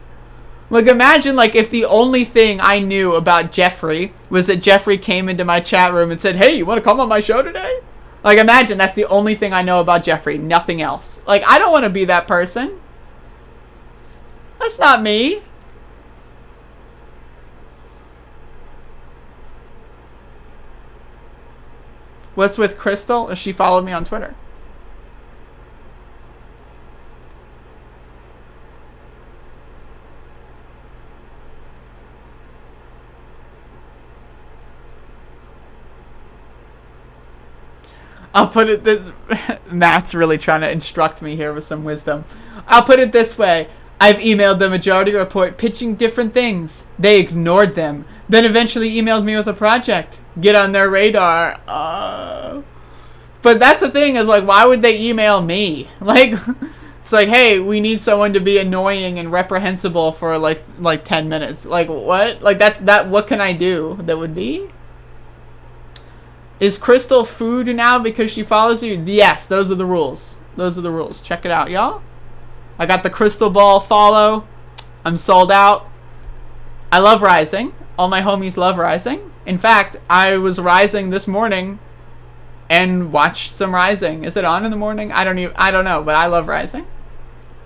Speaker 5: Like, imagine, like, if the only thing I knew about Jeffrey was that Jeffrey came into my chat room and said, hey, you want to come on my show today? Like, imagine that's the only thing I know about Jeffrey. Nothing else. Like, I don't want to be that person. That's not me. What's with Crystal? She followed me on Twitter. I'll put it this... Matt's really trying to instruct me here with some wisdom. I'll put it this way. I've emailed the majority report pitching different things. They ignored them. Then eventually emailed me with a project. Get on their radar. But that's the thing is, like, why would they email me? Like, it's like, hey, we need someone to be annoying and reprehensible for, like 10 minutes. Like, what? Like, what can I do that would be? Is Crystal food now because she follows you? Yes, those are the rules. Those are the rules. Check it out, y'all. I got the Crystal Ball follow. I'm sold out. I love Rising. All my homies love Rising. In fact, I was Rising this morning and watched some Rising. Is it on in the morning? I don't know, but I love Rising.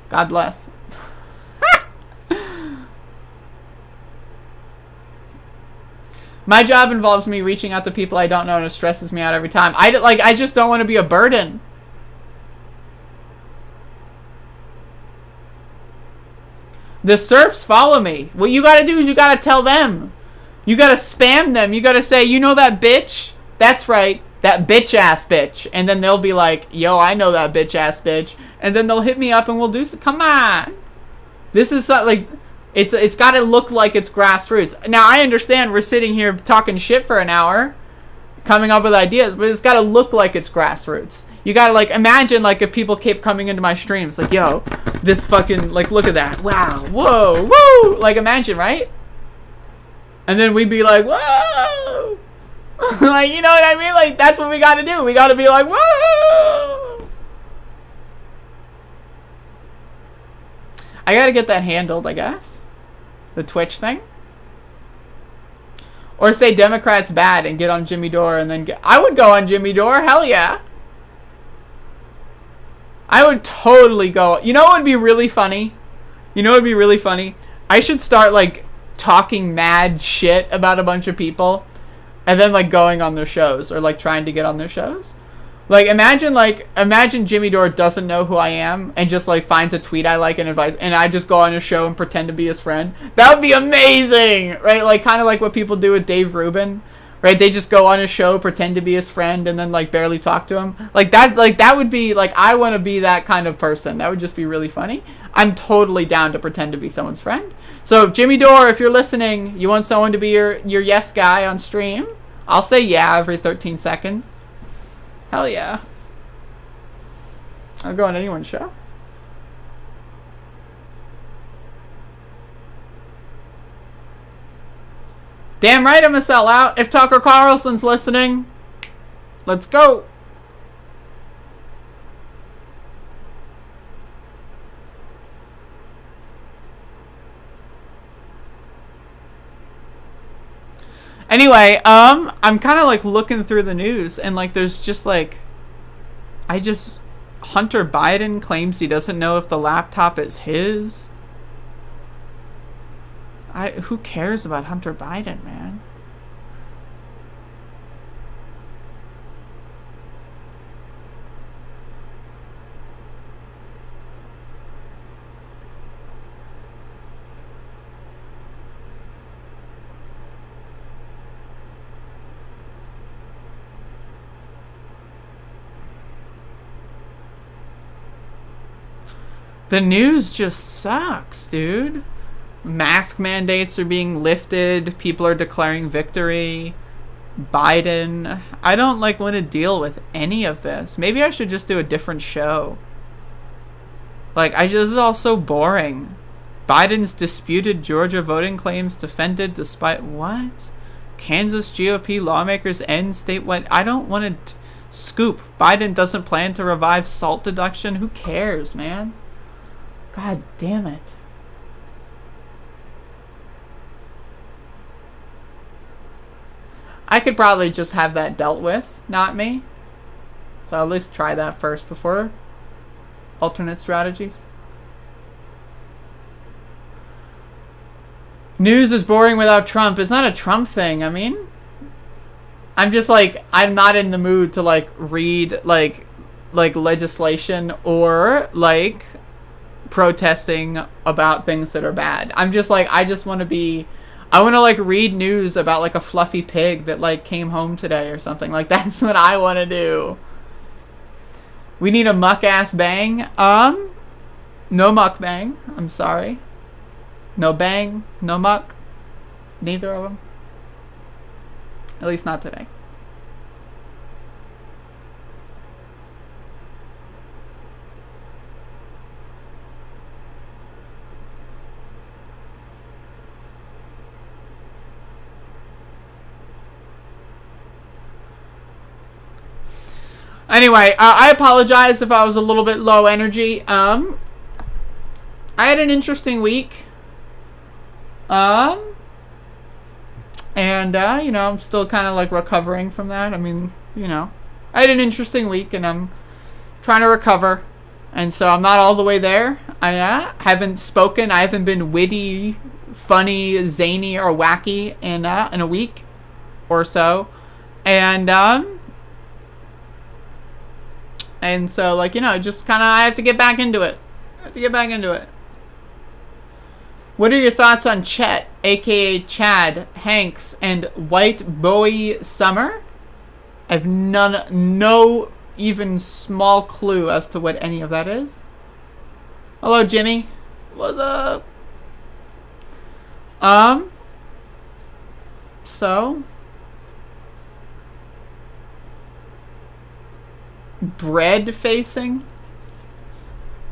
Speaker 5: God bless. My job involves me reaching out to people I don't know, and it stresses me out every time. I just don't want to be a burden. The serfs follow me. What you gotta do is you gotta tell them. You gotta spam them. You gotta say, you know that bitch? That's right. That bitch-ass bitch. And then they'll be like, yo, I know that bitch-ass bitch. And then they'll hit me up and we'll do some. Come on. This is like... It's got to look like it's grassroots. Now, I understand we're sitting here talking shit for an hour, coming up with ideas, but it's got to look like it's grassroots. You got to, like, imagine, like, if people keep coming into my streams, like, yo, this fucking, like, look at that. Wow, whoa, woo! Like, imagine, right? And then we'd be like, whoa! Like, you know what I mean? Like, that's what we got to do. We got to be like, whoa! I got to get that handled, I guess. The Twitch thing. Or say Democrats bad and get on Jimmy Dore and then get... I would go on Jimmy Dore. Hell yeah. I would totally go... You know what would be really funny? You know what would be really funny? I should start, like, talking mad shit about a bunch of people and then, like, going on their shows or, like, trying to get on their shows. Imagine Jimmy Dore doesn't know who I am and just, like, finds a tweet I like and advice, and I just go on his show and pretend to be his friend. That would be amazing, right? Like, kind of like what people do with Dave Rubin, right? They just go on his show, pretend to be his friend, and then, like, barely talk to him. That would be, like, I want to be that kind of person. That would just be really funny. I'm totally down to pretend to be someone's friend. So, Jimmy Dore, if you're listening, you want someone to be your yes guy on stream? I'll say yeah every 13 seconds. Hell yeah. I'll go on anyone's show. Damn right I'm a sellout. If Tucker Carlson's listening, let's go. Anyway, I'm kind of, like, looking through the news, and, like, there's just, like, Hunter Biden claims he doesn't know if the laptop is his. Who cares about Hunter Biden, man? The news just sucks, dude. Mask mandates are being lifted. People are declaring victory. Biden. I don't, like, want to deal with any of this. Maybe I should just do a different show. Like, this is all so boring. Biden's disputed Georgia voting claims defended despite what? Kansas GOP lawmakers end statewide. I don't want to scoop. Biden doesn't plan to revive SALT deduction. Who cares, man? God damn it. I could probably just have that dealt with, not me. So at least try that first before alternate strategies. News is boring without Trump. It's not a Trump thing. I mean, I'm just like, I'm not in the mood to like read like legislation or like protesting about things that are bad. I'm just like, I want to like read news about like a fluffy pig that like came home today or something. Like that's what I want to do. We need a muck ass bang. No muck bang. I'm sorry. No bang, no muck. Neither of them. At least not today. Anyway, I apologize if I was a little bit low energy. I had an interesting week. And you know, I'm still kind of like recovering from that. I mean, you know, I had an interesting week and I'm trying to recover. And so I'm not all the way there. I haven't spoken. I haven't been witty, funny, zany, or wacky in a week or so. And so, like, you know, just kind of, I have to get back into it. What are your thoughts on Chet, a.k.a. Chad, Hanks, and White Bowie Summer? I have no even small clue as to what any of that is. Hello, Jimmy. What's up? So... bread facing.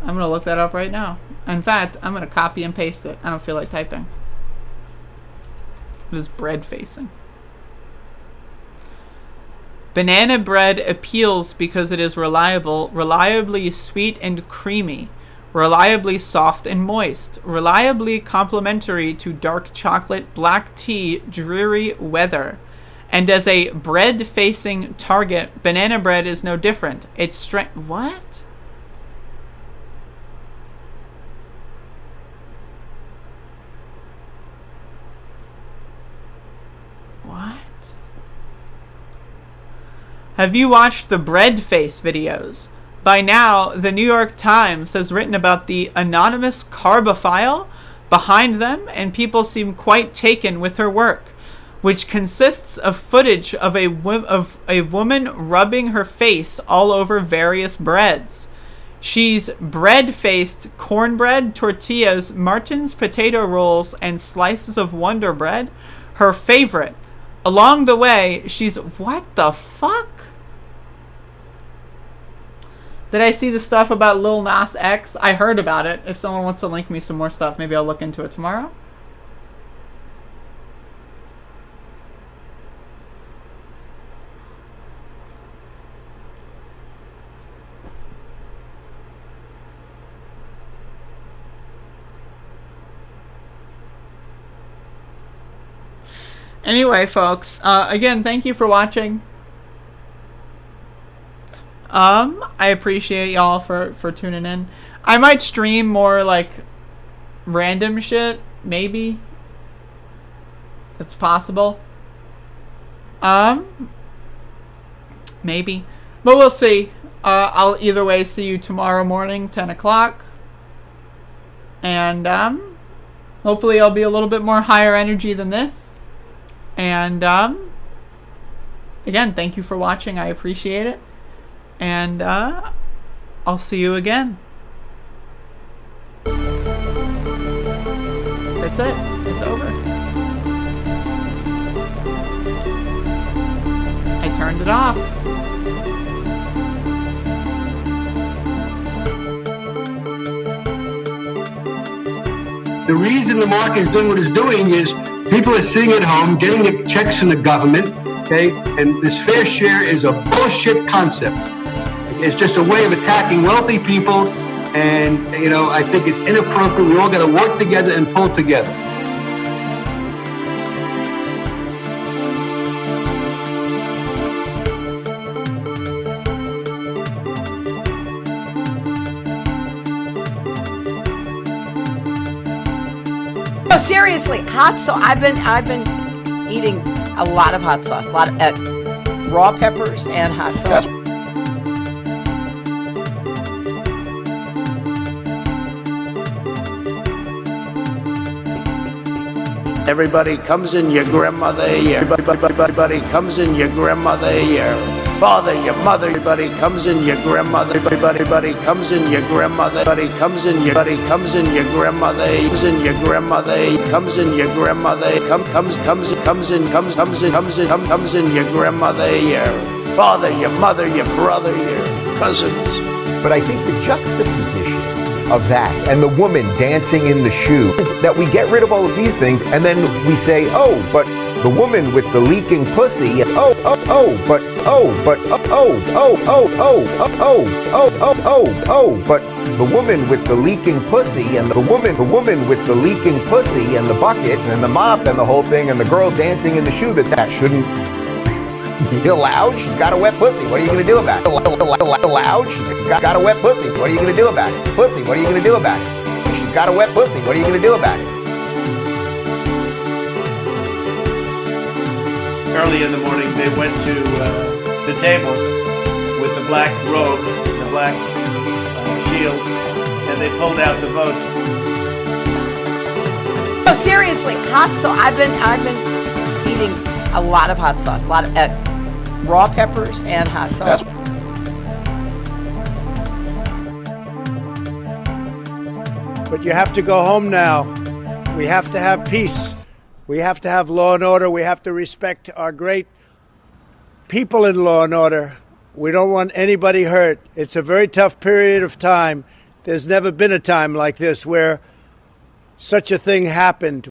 Speaker 5: I'm gonna look that up right now. In fact, I'm gonna copy and paste it. I don't feel like typing. What is bread facing? Banana bread appeals because it is reliably sweet and creamy, reliably soft and moist, reliably complementary to dark chocolate, black tea, dreary weather. And as a bread-facing target, banana bread is no different. It's what? What? Have you watched the bread face videos? By now, the New York Times has written about the anonymous carbophile behind them, and people seem quite taken with her work, which consists of footage of a woman rubbing her face all over various breads. She's bread-faced cornbread, tortillas, Martin's potato rolls, and slices of Wonder Bread, her favorite. Along the way, she's... What the fuck? Did I see the stuff about Lil Nas X? I heard about it. If someone wants to link me some more stuff, maybe I'll look into it tomorrow. Anyway, folks, again, thank you for watching. I appreciate y'all for tuning in. I might stream more, like, random shit, maybe. It's possible. Maybe. But we'll see. I'll either way see you tomorrow morning, 10 o'clock. And, hopefully I'll be a little bit more higher energy than this. And, again, thank you for watching. I appreciate it. And, I'll see you again. That's it. It's over. I turned it off.
Speaker 10: The reason the market is doing what it's doing is People are sitting at home getting the checks from the government, okay? And this fair share is a bullshit concept. It's just a way of attacking wealthy people, and, you know, I think it's inappropriate. We all got to work together and pull together.
Speaker 3: No, seriously, hot sauce. I've been eating a lot of hot sauce, a lot of raw peppers and hot sauce.
Speaker 2: Everybody comes in your grandmother here. Everybody comes in your grandmother here. Father, your mother, everybody comes in your grandmother. Everybody comes in your grandmother. Everybody comes in your grandmother. Comes in your grandmother. Comes in your grandmother. Comes in your grandmother here. Father, your mother, your brother, your cousins.
Speaker 11: But I think the juxtaposition of that and the woman dancing in the shoe is that we get rid of all of these things, and then we say, oh, but the woman with the leaking pussy, but the woman with the leaking pussy, and the woman with the leaking pussy and the bucket and the mop and the whole thing, and the girl dancing in the shoe, that shouldn't be allowed. She's got a wet pussy. What are you going to do about it? Allowed. She's got a wet pussy. What are you going to do about it? Pussy. What are you going to do about it? She's got a wet pussy. What are you going to do about it?
Speaker 12: Early in the morning, they went to the table with the black robe, the black shield, and they pulled out the vote.
Speaker 3: No, seriously, hot sauce. I've been eating a lot of hot sauce, a lot of raw peppers and hot sauce.
Speaker 2: But you have to go home now. We have to have peace. We have to have law and order. We have to respect our great people in law and order. We don't want anybody hurt. It's a very tough period of time. There's never been a time like this where such a thing happened.